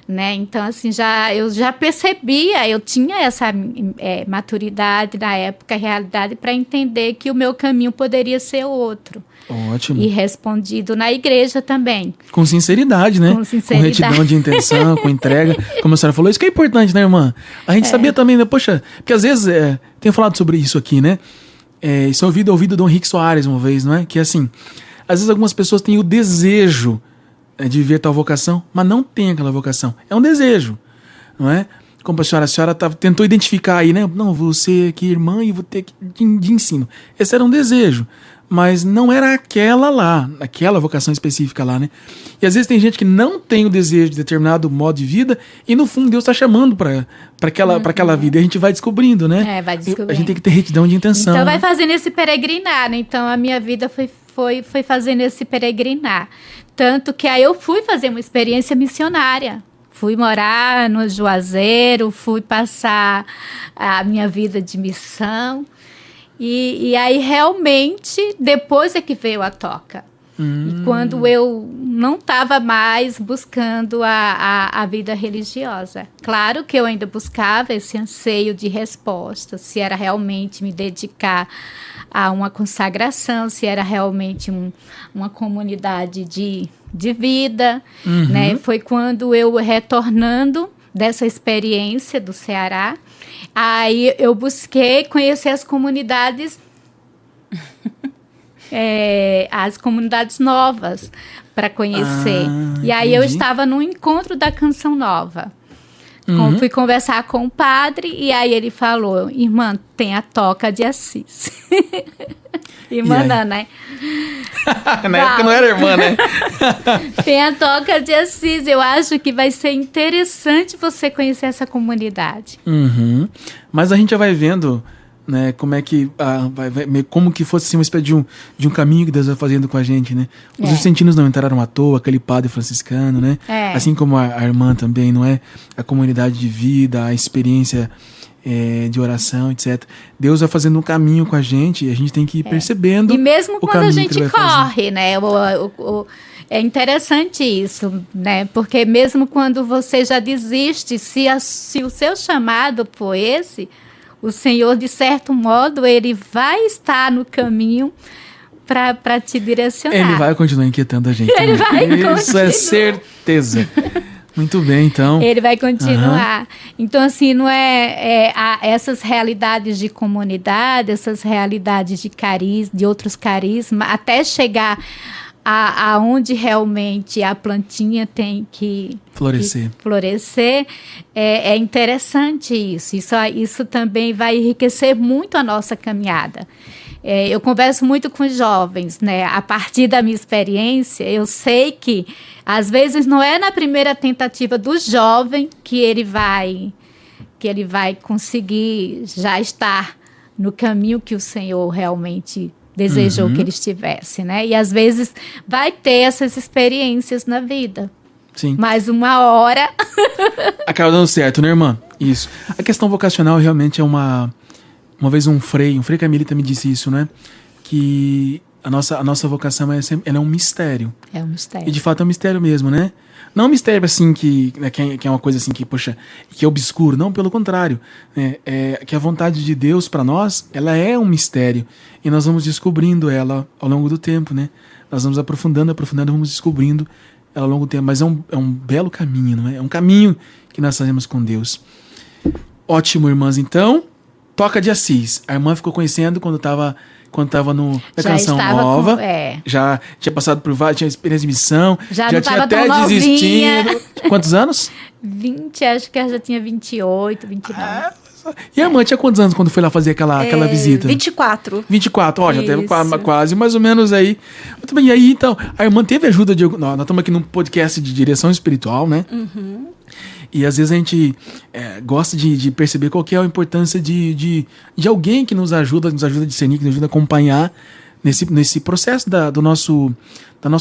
Né? Então, assim, eu já percebia, eu tinha essa maturidade na época, realidade, para entender que o meu caminho poderia ser outro. Ótimo. E respondido na igreja também. Com sinceridade, né? Com sinceridade. Com retidão de intenção, com entrega. Como a senhora falou, isso que é importante, né, irmã? A gente sabia também, né? Poxa, porque às vezes, tenho falado sobre isso aqui, né? Isso é ouvido do Dom Henrique Soares uma vez, não é? Que assim, às vezes algumas pessoas têm o desejo de viver tal vocação, mas não tem aquela vocação. É um desejo, não é? Como a senhora tentou identificar aí, né? Não, vou ser aqui irmã e vou ter que de ensino. Esse era um desejo, mas não era aquela vocação específica lá, né? E às vezes tem gente que não tem o desejo de determinado modo de vida e no fundo Deus está chamando para aquela vida. E a gente vai descobrindo, né? Vai descobrindo. A gente tem que ter retidão de intenção. Então vai fazendo esse peregrinar, né? Então a minha vida foi fazendo esse peregrinar. Tanto que aí eu fui fazer uma experiência missionária. Fui morar no Juazeiro, fui passar a minha vida de missão. E aí, realmente, depois é que veio a toca. E quando eu não estava mais buscando a vida religiosa. Claro que eu ainda buscava esse anseio de resposta, se era realmente me dedicar a uma consagração, se era realmente uma comunidade de vida, né? Foi quando eu, retornando dessa experiência do Ceará, aí eu busquei conhecer as comunidades, as comunidades novas para conhecer. E aí eu estava no encontro da Canção Nova. Fui conversar com o padre e aí ele falou: irmã, tem a Toca de Assis. Irmã não, né? Na época não era irmã, né? Tem a Toca de Assis. Eu acho que vai ser interessante você conhecer essa comunidade. Mas a gente já vai vendo, né, como é que como que fosse assim, uma espécie de um caminho que Deus vai fazendo com a gente, né? Os vicentinos não entraram à toa, aquele padre franciscano, né? Assim como a irmã também, não é? A comunidade de vida, a experiência de oração, etc. Deus vai fazendo um caminho com a gente e a gente tem que ir percebendo. E mesmo quando a gente corre, fazer. né? É interessante isso, né? Porque mesmo quando você já desiste, se o seu chamado for esse, o Senhor, de certo modo, ele vai estar no caminho para te direcionar. Ele vai continuar inquietando a gente. Ele vai continuar. Isso é certeza. Muito bem, então. Ele vai continuar. Então, assim, não essas realidades de comunidade, essas realidades de carisma, de outros carismas, até chegar aonde realmente a plantinha tem que florescer, é interessante isso. Isso também vai enriquecer muito a nossa caminhada. Eu converso muito com jovens, né? A partir da minha experiência, eu sei que às vezes não é na primeira tentativa do jovem que ele vai conseguir já estar no caminho que o Senhor realmente desejou que ele estivesse, né? E às vezes vai ter essas experiências na vida. Sim. Mas uma hora... Acaba dando certo, né, irmã? Isso. A questão vocacional realmente é uma vez um Frei Camilita me disse isso, né? Que a nossa vocação ela é um mistério. É um mistério. E de fato é um mistério mesmo, né? Não um mistério assim que é uma coisa assim que, poxa, que é obscuro. Não, pelo contrário. Que a vontade de Deus para nós, ela é um mistério. E nós vamos descobrindo ela ao longo do tempo, né? Nós vamos aprofundando, vamos descobrindo ela ao longo do tempo. Mas é um belo caminho, não é? É um caminho que nós fazemos com Deus. Ótimo, irmãs. Então, Toca de Assis. A irmã ficou conhecendo quando estava na Canção Nova. Já tinha passado por várias, tinha experiência de missão. Já tinha até desistido. Quantos anos? 20, acho que ela já tinha 28, 29. E a irmã tinha quantos anos quando foi lá fazer aquela visita? 24. 24, já teve quase mais ou menos aí. Muito bem, e aí então, a irmã teve ajuda de... Nós estamos aqui num podcast de direção espiritual, né? Uhum. E às vezes a gente gosta de perceber qual que é a importância de alguém que nos ajuda a discernir, que nos ajuda a acompanhar nesse processo do nosso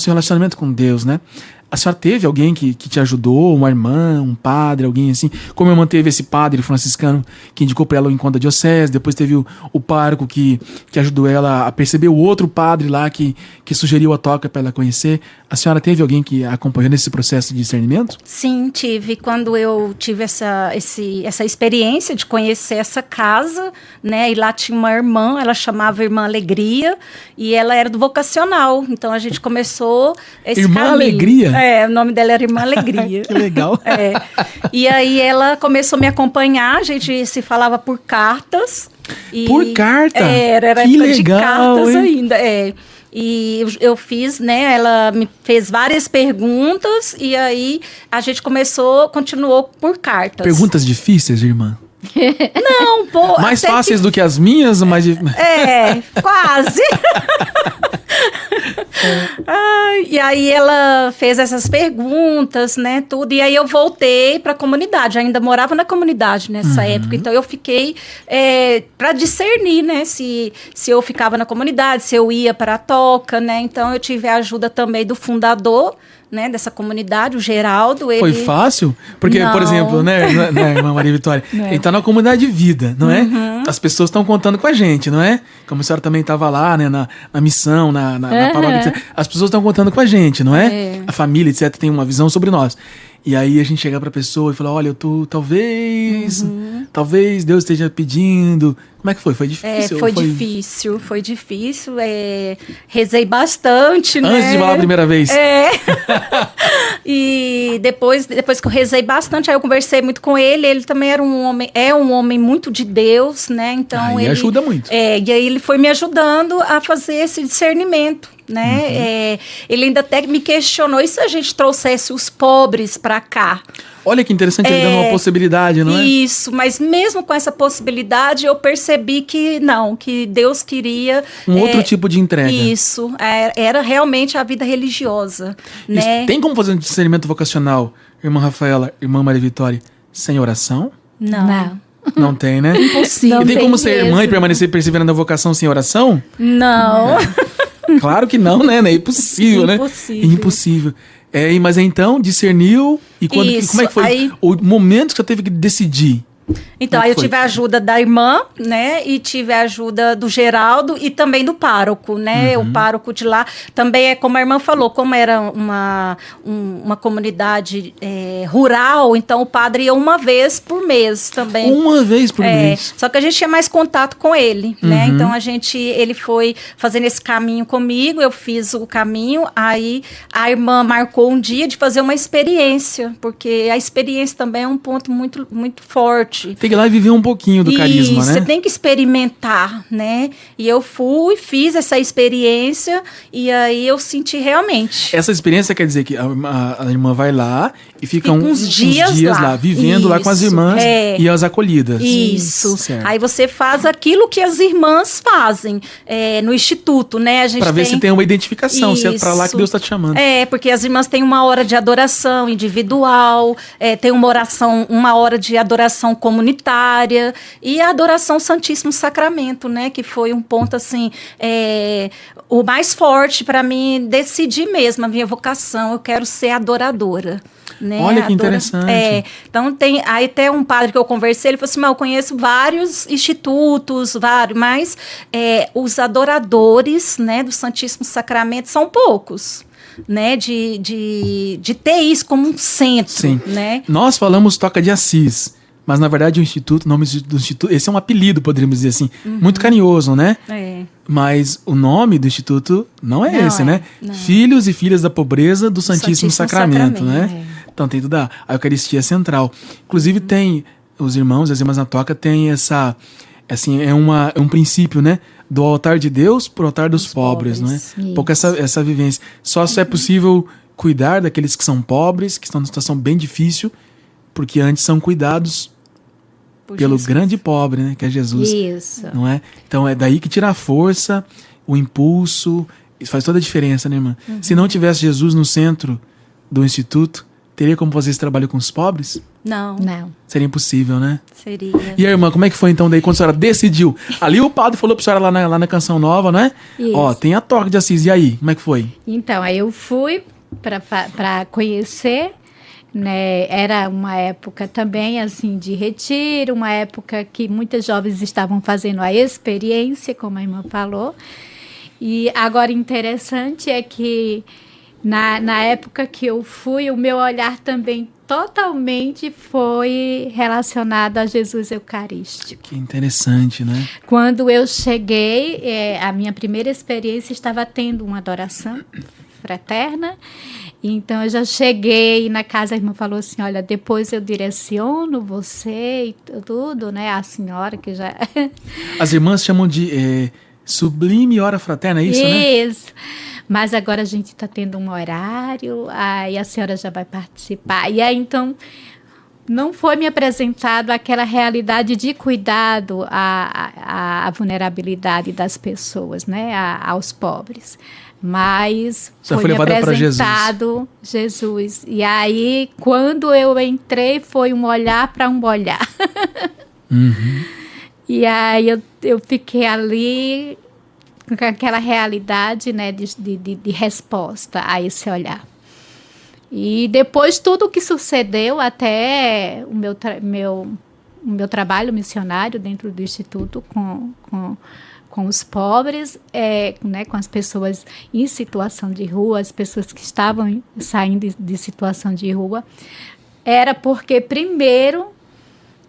relacionamento com Deus, né? A senhora teve alguém que te ajudou, uma irmã, um padre, alguém assim? Como a irmã teve esse padre franciscano que indicou para ela o encontro da diocese, depois teve o pároco que ajudou ela a perceber o outro padre lá que sugeriu a toca para ela conhecer. A senhora teve alguém que a acompanhou nesse processo de discernimento? Sim, tive. Quando eu tive essa experiência de conhecer essa casa, né? E lá tinha uma irmã, ela chamava Irmã Alegria, e ela era do vocacional. Então a gente começou esse Irmã caminho. Alegria? O nome dela era Irmã Alegria. Que legal. E aí ela começou a me acompanhar, a gente se falava por cartas. Por carta? Era que época legal, de cartas hein? ainda, E eu fiz, né? Ela me fez várias perguntas e aí a gente continuou por cartas. Perguntas difíceis, irmã? Não, pô. Mais fáceis do que as minhas? Quase. E aí ela fez essas perguntas, né, tudo, e aí eu voltei para a comunidade, ainda morava na comunidade nessa época, então eu fiquei para discernir, né, se eu ficava na comunidade, se eu ia para a toca, né, então eu tive a ajuda também do fundador, né, dessa comunidade, o Geraldo. Foi fácil? Porque, por exemplo, né, irmã Maria Vitória, ele está na comunidade de vida, não é? As pessoas estão contando com a gente, não é? Como a senhora também estava lá, né, na missão, na paróquia, etc. As pessoas estão contando com a gente, não é? A família, etc., tem uma visão sobre nós. E aí a gente chega pra pessoa e fala, olha, talvez Deus esteja pedindo. Como é que foi? Foi difícil? Foi difícil. Rezei bastante, né? Antes de falar a primeira vez. E depois que eu rezei bastante, aí eu conversei muito com ele. Ele também era um homem muito de Deus, né? Então ele ajuda muito. E aí ele foi me ajudando a fazer esse discernimento, né? Ele ainda até me questionou, e se a gente trouxesse os pobres para cá? Olha que interessante, ele dando uma possibilidade, não é? Isso, mas mesmo com essa possibilidade, eu percebi que não, que Deus queria... outro tipo de entrega. Isso, era realmente a vida religiosa, né? Tem como fazer um discernimento vocacional, irmã Rafaela, irmã Maria Vitória, sem oração? Não. Não tem, né? Impossível. E tem como ser irmã e permanecer perseverando na vocação sem oração? Não. Claro que não, né? É impossível, né? Impossível. Mas então discerniu e como é que foi o momento que você teve que decidir? Então, aí eu tive a ajuda da irmã, né? E tive a ajuda do Geraldo e também do pároco, né? O pároco de lá também é como a irmã falou, como era uma comunidade rural, então o padre ia uma vez por mês também. Uma vez por mês. Só que a gente tinha mais contato com ele, né? Então ele foi fazendo esse caminho comigo, eu fiz o caminho, aí a irmã marcou um dia de fazer uma experiência, porque a experiência também é um ponto muito, muito forte. Tem que ir lá e viver um pouquinho do carisma, né? Você tem que experimentar, né? E eu fui, fiz essa experiência e aí eu senti realmente. Essa experiência quer dizer que a irmã vai lá e fica uns dias lá, vivendo lá com as irmãs e as acolhidas. Isso. Certo. Aí você faz aquilo que as irmãs fazem no instituto, né? A gente pra ver se tem uma identificação, se é pra lá que Deus tá te chamando. Porque as irmãs têm uma hora de adoração individual, tem uma hora de adoração comunitária e a adoração Santíssimo Sacramento, né? Que foi um ponto, assim, o mais forte para mim decidir mesmo a minha vocação. Eu quero ser adoradora. Né? Olha que interessante. Então tem aí até um padre que eu conversei, ele falou assim, eu conheço vários institutos, mas os adoradores, né, do Santíssimo Sacramento são poucos. Né, de ter isso como um centro. Sim. Né? Nós falamos Toca de Assis, mas na verdade o nome do instituto, esse é um apelido, poderíamos dizer assim, muito carinhoso, né? Mas o nome do instituto não é esse, né? Não. Filhos e Filhas da Pobreza do Santíssimo Sacramento, né? Então tem toda a Eucaristia Central. Inclusive tem os irmãos, as irmãs na toca tem essa, assim, é um princípio, né? Do altar de Deus pro altar dos pobres, não é? Um pouco essa vivência. Só é possível cuidar daqueles que são pobres, que estão numa situação bem difícil, porque antes são cuidados pelo Jesus. Grande pobre, né? Que é Jesus. Isso. Não é? Então é daí que tira a força, o impulso. Isso faz toda a diferença, né, irmã? Se não tivesse Jesus no centro do instituto, teria como fazer esse trabalho com os pobres? Não. Seria impossível, né? Seria. E a irmã, como é que foi então daí quando a senhora decidiu? Ali o padre falou pra senhora lá na Canção Nova, né? Isso. Ó, tem a Toca de Assis. E aí, como é que foi? Então, aí eu fui para conhecer, né? Era uma época também assim de retiro, uma época que muitas jovens estavam fazendo a experiência, como a irmã falou. E agora interessante é que na época que eu fui, o meu olhar também totalmente foi relacionado a Jesus Eucarístico. Que interessante, né? Quando eu cheguei, a minha primeira experiência estava tendo uma adoração fraterna. Então eu já cheguei na casa, a irmã falou assim, olha, depois eu direciono você e tudo, né? A senhora que já... As irmãs chamam de sublime hora fraterna, é isso, né? Isso. Mas agora a gente está tendo um horário, aí a senhora já vai participar. E aí, então, não foi me apresentado aquela realidade de cuidado à vulnerabilidade das pessoas, né? Aos pobres. Mas foi me apresentado Jesus. E aí, quando eu entrei, foi um olhar para um olhar. E aí eu fiquei ali com aquela realidade, né, de resposta a esse olhar. E depois tudo o que sucedeu, até o meu trabalho missionário dentro do Instituto com os pobres, né, com as pessoas em situação de rua, as pessoas que estavam saindo de situação de rua, era porque, primeiro,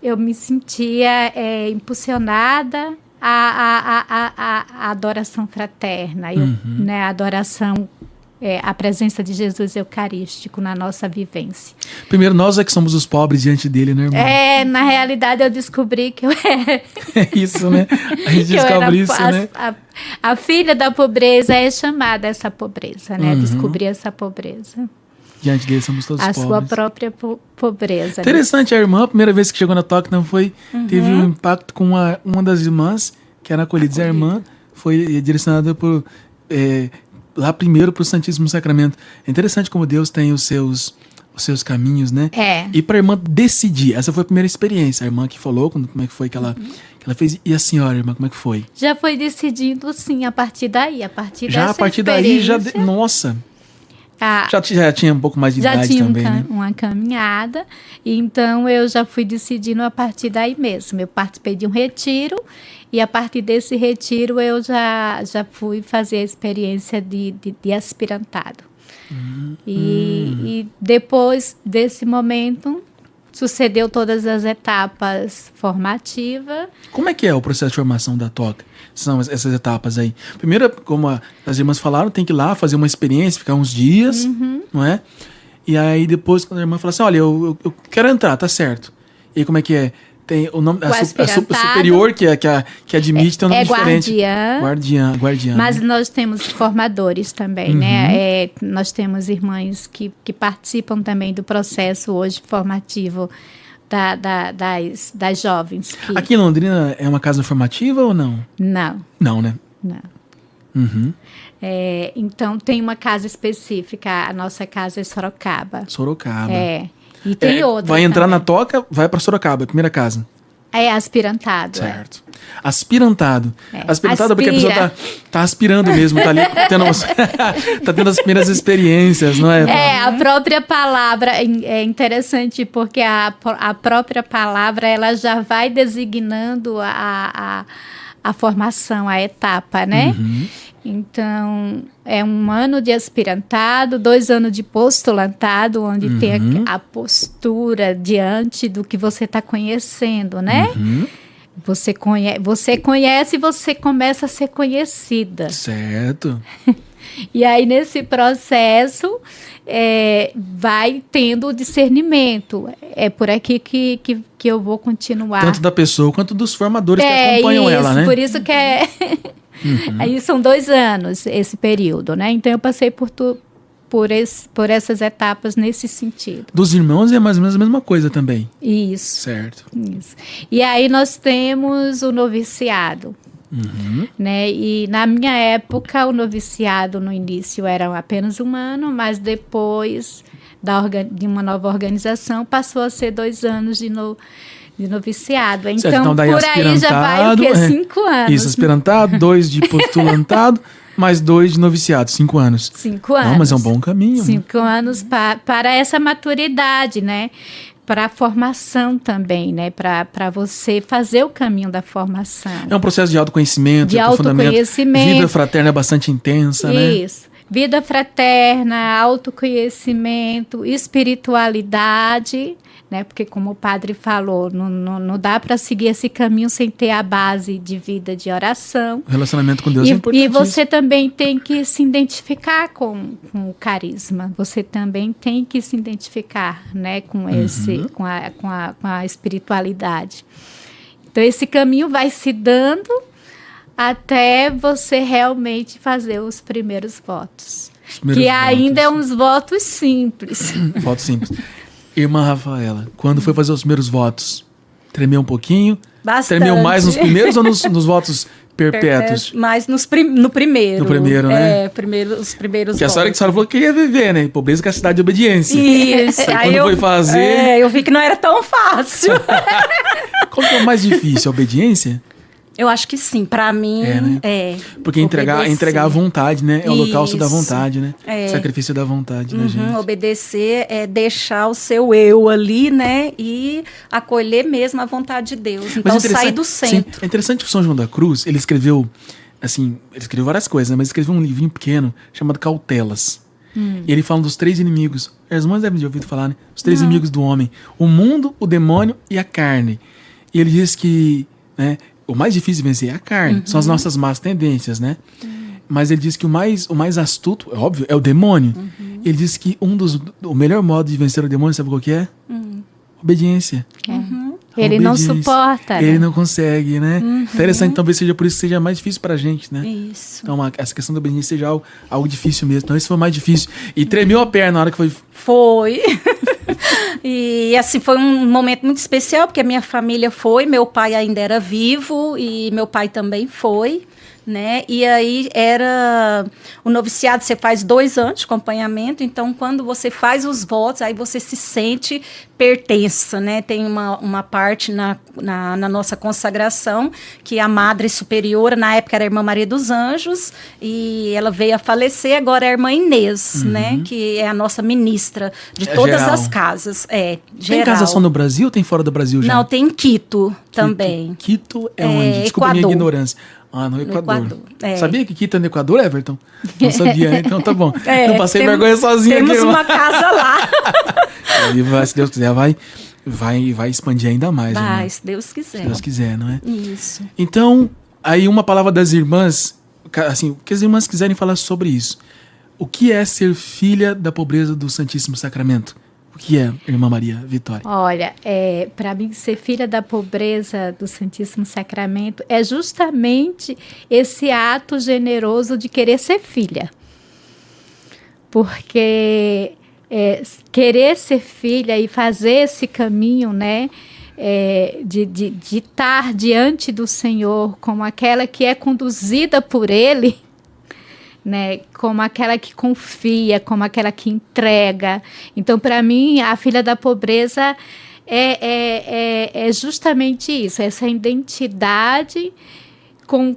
eu me sentia impulsionada a adoração fraterna, né, a adoração, a presença de Jesus Eucarístico na nossa vivência. Primeiro, nós é que somos os pobres diante dele, né, irmã? Na realidade, eu descobri que eu era... É isso, né? A gente descobre isso, né? A filha da pobreza é chamada essa pobreza, né? Descobrir essa pobreza. Diante dele somos todos pobres. A sua própria pobreza. Interessante, né? A irmã, a primeira vez que chegou na toca, não foi, teve um impacto com uma das irmãs, que era acolhida. A irmã foi direcionada lá primeiro para o Santíssimo Sacramento. É interessante como Deus tem os seus caminhos, né? E para a irmã decidir, essa foi a primeira experiência. A irmã que falou como é que foi que ela fez. E a senhora, irmã, como é que foi? Já foi decidindo, sim, a partir daí. Já a partir daí, nossa... Já tinha um pouco mais de idade também, né? Uma caminhada, então eu já fui decidindo a partir daí mesmo. Eu participei de um retiro e a partir desse retiro eu já fui fazer a experiência de aspirantado. E depois desse momento sucedeu todas as etapas formativas. Como é que é o processo de formação da Toca? São essas etapas aí. Primeiro, como as irmãs falaram, tem que ir lá fazer uma experiência, ficar uns dias, não é? E aí depois, quando a irmã fala assim, olha, eu quero entrar, tá certo. E aí como é que é? Tem o nome, a superior que admite tem um nome diferente. Guardiã. Mas nós temos formadores também, né? Nós temos irmãs que participam também do processo hoje formativo das jovens. Aqui em Londrina é uma casa formativa ou não? Não. Não, né? Não. Então tem uma casa específica, a nossa casa é Sorocaba. E tem outra. Vai entrar também. na Toca, vai para Sorocaba, a primeira casa. É aspirantado. Certo. Aspirantado. Aspirantado porque a pessoa tá aspirando mesmo, tá ali tá tendo as primeiras experiências, não é? A própria palavra é interessante porque a própria palavra ela já vai designando a formação, a etapa, né? Então, é 1 ano de aspirantado, 2 anos de postulantado, onde tem a postura diante do que você está conhecendo, né? Você conhece e você começa a ser conhecida. Certo. E aí, nesse processo, vai tendo o discernimento. É por aqui que eu vou continuar. Tanto da pessoa quanto dos formadores que acompanham ela, né? Por isso que aí são 2 anos esse período, né? Então, eu passei por essas etapas nesse sentido. Dos irmãos é mais ou menos a mesma coisa também. Isso. Certo. Isso. E aí nós temos o noviciado. Né? E na minha época o noviciado no início era apenas 1 ano, mas depois de uma nova organização passou a ser 2 anos de noviciado. Então daí por aí já vai o quê? 5 anos. Isso, aspirantado, 2 de postulantado, mais 2 de noviciado, 5 anos. 5 anos. Não, mas é um bom caminho. 5 anos para essa maturidade, né? Para a formação também, né? Para você fazer o caminho da formação. É um processo de autoconhecimento, de autoconhecimento. Vida fraterna é bastante intensa, né? Isso. Vida fraterna, autoconhecimento, espiritualidade, né? Porque como o padre falou, não dá para seguir esse caminho sem ter a base de vida de oração. O relacionamento com Deus é importante. E você também tem que se identificar com o carisma. Você também tem que se identificar, né? Com a espiritualidade. Então esse caminho vai se dando até você realmente fazer os primeiros votos. Ainda é uns votos simples. Votos simples. Irmã Rafaela, quando foi fazer os primeiros votos, tremeu um pouquinho? Bastante. Tremeu mais nos primeiros ou nos votos perpétuos? Mais no primeiro. No primeiro, né? Os primeiros Porque a senhora falou que queria viver, né? Pobreza que é a cidade de obediência. Isso. Aí quando foi fazer... eu vi que não era tão fácil. Qual que é o mais difícil? A obediência? Eu acho que sim, pra mim né? Porque entregar a vontade, né? É o holocausto da vontade, né? Sacrifício da vontade, né, gente? Obedecer é deixar o seu eu ali, né? E acolher mesmo a vontade de Deus. Então, sair do centro. Sim, é interessante que o São João da Cruz, ele escreveu várias coisas, né? Mas escreveu um livrinho pequeno chamado Cautelas. E ele fala dos 3 inimigos. As irmãs devem ter ouvido falar, né? Os 3 inimigos do homem. O mundo, o demônio e a carne. E ele diz que, né? O mais difícil de vencer é a carne, são as nossas más tendências, né? Mas ele diz que o mais astuto, é óbvio, é o demônio. Ele diz que o melhor modo de vencer o demônio, sabe qual que é? Obediência. Ele não suporta. Ele não consegue, né? Interessante, talvez seja por isso que seja mais difícil pra gente, né? Isso. Então, essa questão da obediência seja algo difícil mesmo. Então, esse foi o mais difícil. E tremeu a perna na hora que foi... Foi. E assim, foi um momento muito especial, porque a minha família foi, meu pai ainda era vivo e meu pai também foi, né? E aí o noviciado, você faz 2 anos de acompanhamento, então quando você faz os votos, aí você se sente pertença, né? Tem uma parte na nossa consagração, que a Madre Superiora, na época era a Irmã Maria dos Anjos, e ela veio a falecer, agora é a Irmã Inês, né? Que é a nossa ministra de todas geral. as casas. Geral. Tem casa só no Brasil ou tem fora do Brasil já? Não, tem em Quito também. Quito é onde? Desculpa a minha ignorância. No Equador. Sabia que Quito é no Equador, Everton? Não sabia, então tá bom. Não passei vergonha sozinho aqui. Temos uma casa lá. E se Deus quiser, vai expandir ainda mais. Vai, né? se Deus quiser. Se Deus quiser, não é? Isso. Então, aí uma palavra das irmãs, assim, o que as irmãs quiserem falar sobre isso. O que é ser filha da pobreza do Santíssimo Sacramento? O que é, Irmã Maria Vitória? Olha, para mim, ser filha da pobreza do Santíssimo Sacramento é justamente esse ato generoso de querer ser filha. Porque querer ser filha e fazer esse caminho, né, de estar diante do Senhor como aquela que é conduzida por Ele, né, como aquela que confia, como aquela que entrega. Então, para mim, a filha da pobreza é justamente isso, essa identidade com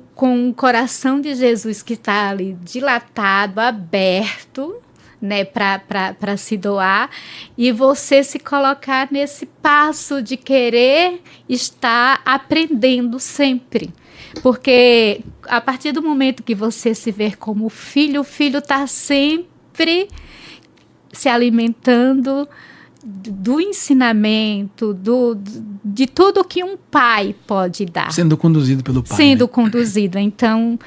o coração de Jesus que está ali dilatado, aberto, né, para se doar, e você se colocar nesse passo de querer estar aprendendo sempre. Porque a partir do momento que você se vê como filho, o filho está sempre se alimentando do ensinamento, de tudo que um pai pode dar. Sendo conduzido pelo pai. Sendo conduzido. Então,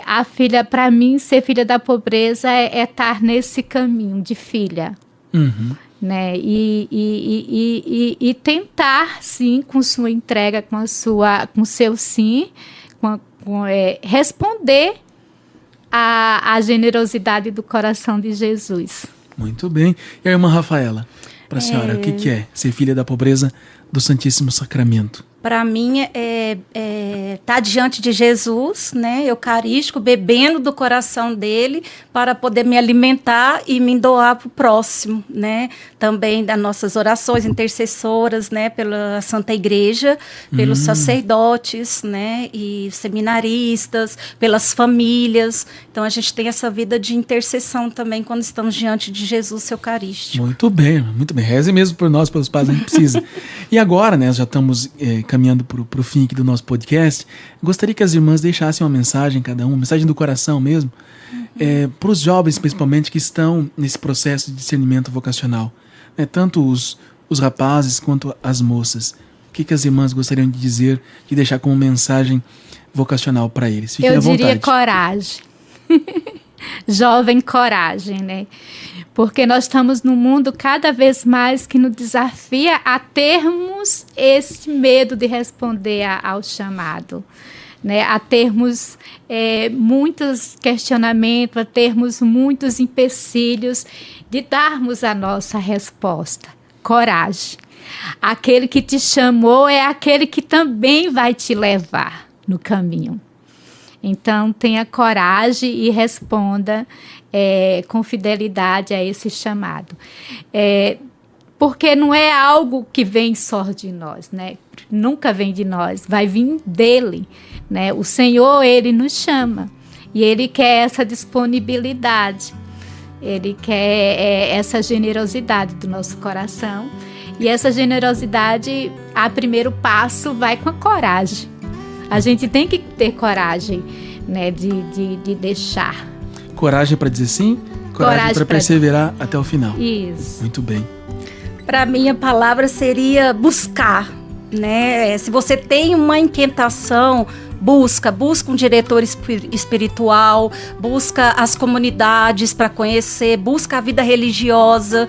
a filha, para mim, ser filha da pobreza é estar nesse caminho de filha. Uhum. Né? E tentar, sim, com sua entrega, com seu sim, responder à generosidade do coração de Jesus. Muito bem. E a irmã Rafaela, para a senhora, o que é ser filha da pobreza do Santíssimo Sacramento? Para mim, tá diante de Jesus, né, eucarístico, bebendo do coração dele para poder me alimentar e me doar para o próximo, né? Também das nossas orações intercessoras, né, pela Santa Igreja, pelos sacerdotes, né, e seminaristas, pelas famílias. Então, a gente tem essa vida de intercessão também quando estamos diante de Jesus eucarístico. Muito bem. Reze mesmo por nós, pelos pais, a gente precisa. E agora, né, já estamos caminhando para o fim aqui do nosso podcast. Gostaria que as irmãs deixassem uma mensagem, cada uma mensagem do coração mesmo, para os jovens, principalmente, que estão nesse processo de discernimento vocacional. Né, tanto os rapazes quanto as moças. O que as irmãs gostariam de dizer, de deixar como mensagem vocacional para eles? Fiquem à vontade. Eu diria coragem. Jovem coragem, né? Porque nós estamos num mundo cada vez mais que nos desafia a termos esse medo de responder ao chamado, né? A termos muitos questionamentos, a termos muitos empecilhos de darmos a nossa resposta. Coragem. Aquele que te chamou é aquele que também vai te levar no caminho. Então, tenha coragem e responda com fidelidade a esse chamado. Porque não é algo que vem só de nós, né? Nunca vem de nós, vai vir dele, né? O Senhor, ele nos chama e ele quer essa disponibilidade, ele quer essa generosidade do nosso coração, e essa generosidade, a primeiro passo, vai com a coragem. A gente tem que ter coragem, né, de deixar. Coragem para dizer sim, coragem para perseverar até o final. Isso. Muito bem. Para mim, a palavra seria buscar, né? Se você tem uma inquietação, busca um diretor espiritual, busca as comunidades para conhecer, busca a vida religiosa,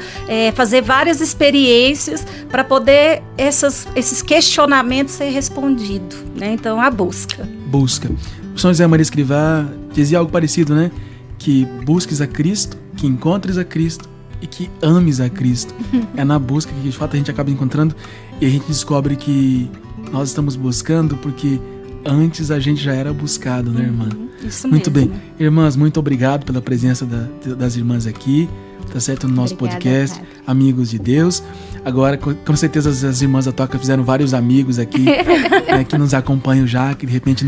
fazer várias experiências para poder esses questionamentos ser respondidos, né? Então, a busca. Busca. O São José Maria Escrivá dizia algo parecido, né? Que busques a Cristo, que encontres a Cristo e que ames a Cristo. É na busca que, de fato, a gente acaba encontrando e a gente descobre que nós estamos buscando porque antes a gente já era buscado, né, irmã? Isso Muito mesmo. bem. Irmãs, muito obrigado pela presença das irmãs aqui, tá certo? No nosso Obrigada, podcast, Padre. Amigos de Deus. Agora, com certeza, as irmãs da Toca fizeram vários amigos aqui, né, que nos acompanham já, que de repente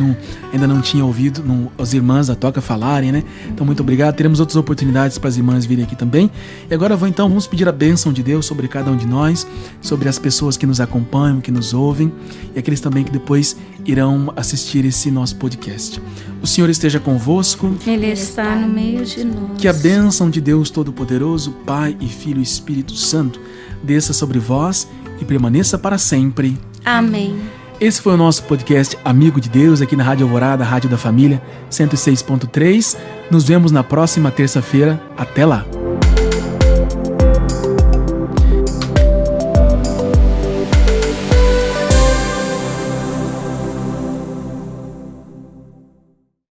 ainda não tinham ouvido as irmãs da Toca falarem, né? Então, muito obrigado. Teremos outras oportunidades para as irmãs virem aqui também. E agora, vamos pedir a bênção de Deus sobre cada um de nós, sobre as pessoas que nos acompanham, que nos ouvem, e aqueles também que depois irão assistir esse nosso podcast. O Senhor esteja convosco. Ele está no meio de nós. Que a bênção de Deus Todo-Poderoso, Pai e Filho e Espírito Santo, desça sobre vós e permaneça para sempre. Amém. Esse foi o nosso podcast Amigo de Deus, aqui na Rádio Alvorada, Rádio da Família, 106.3. Nos vemos na próxima terça-feira. Até lá!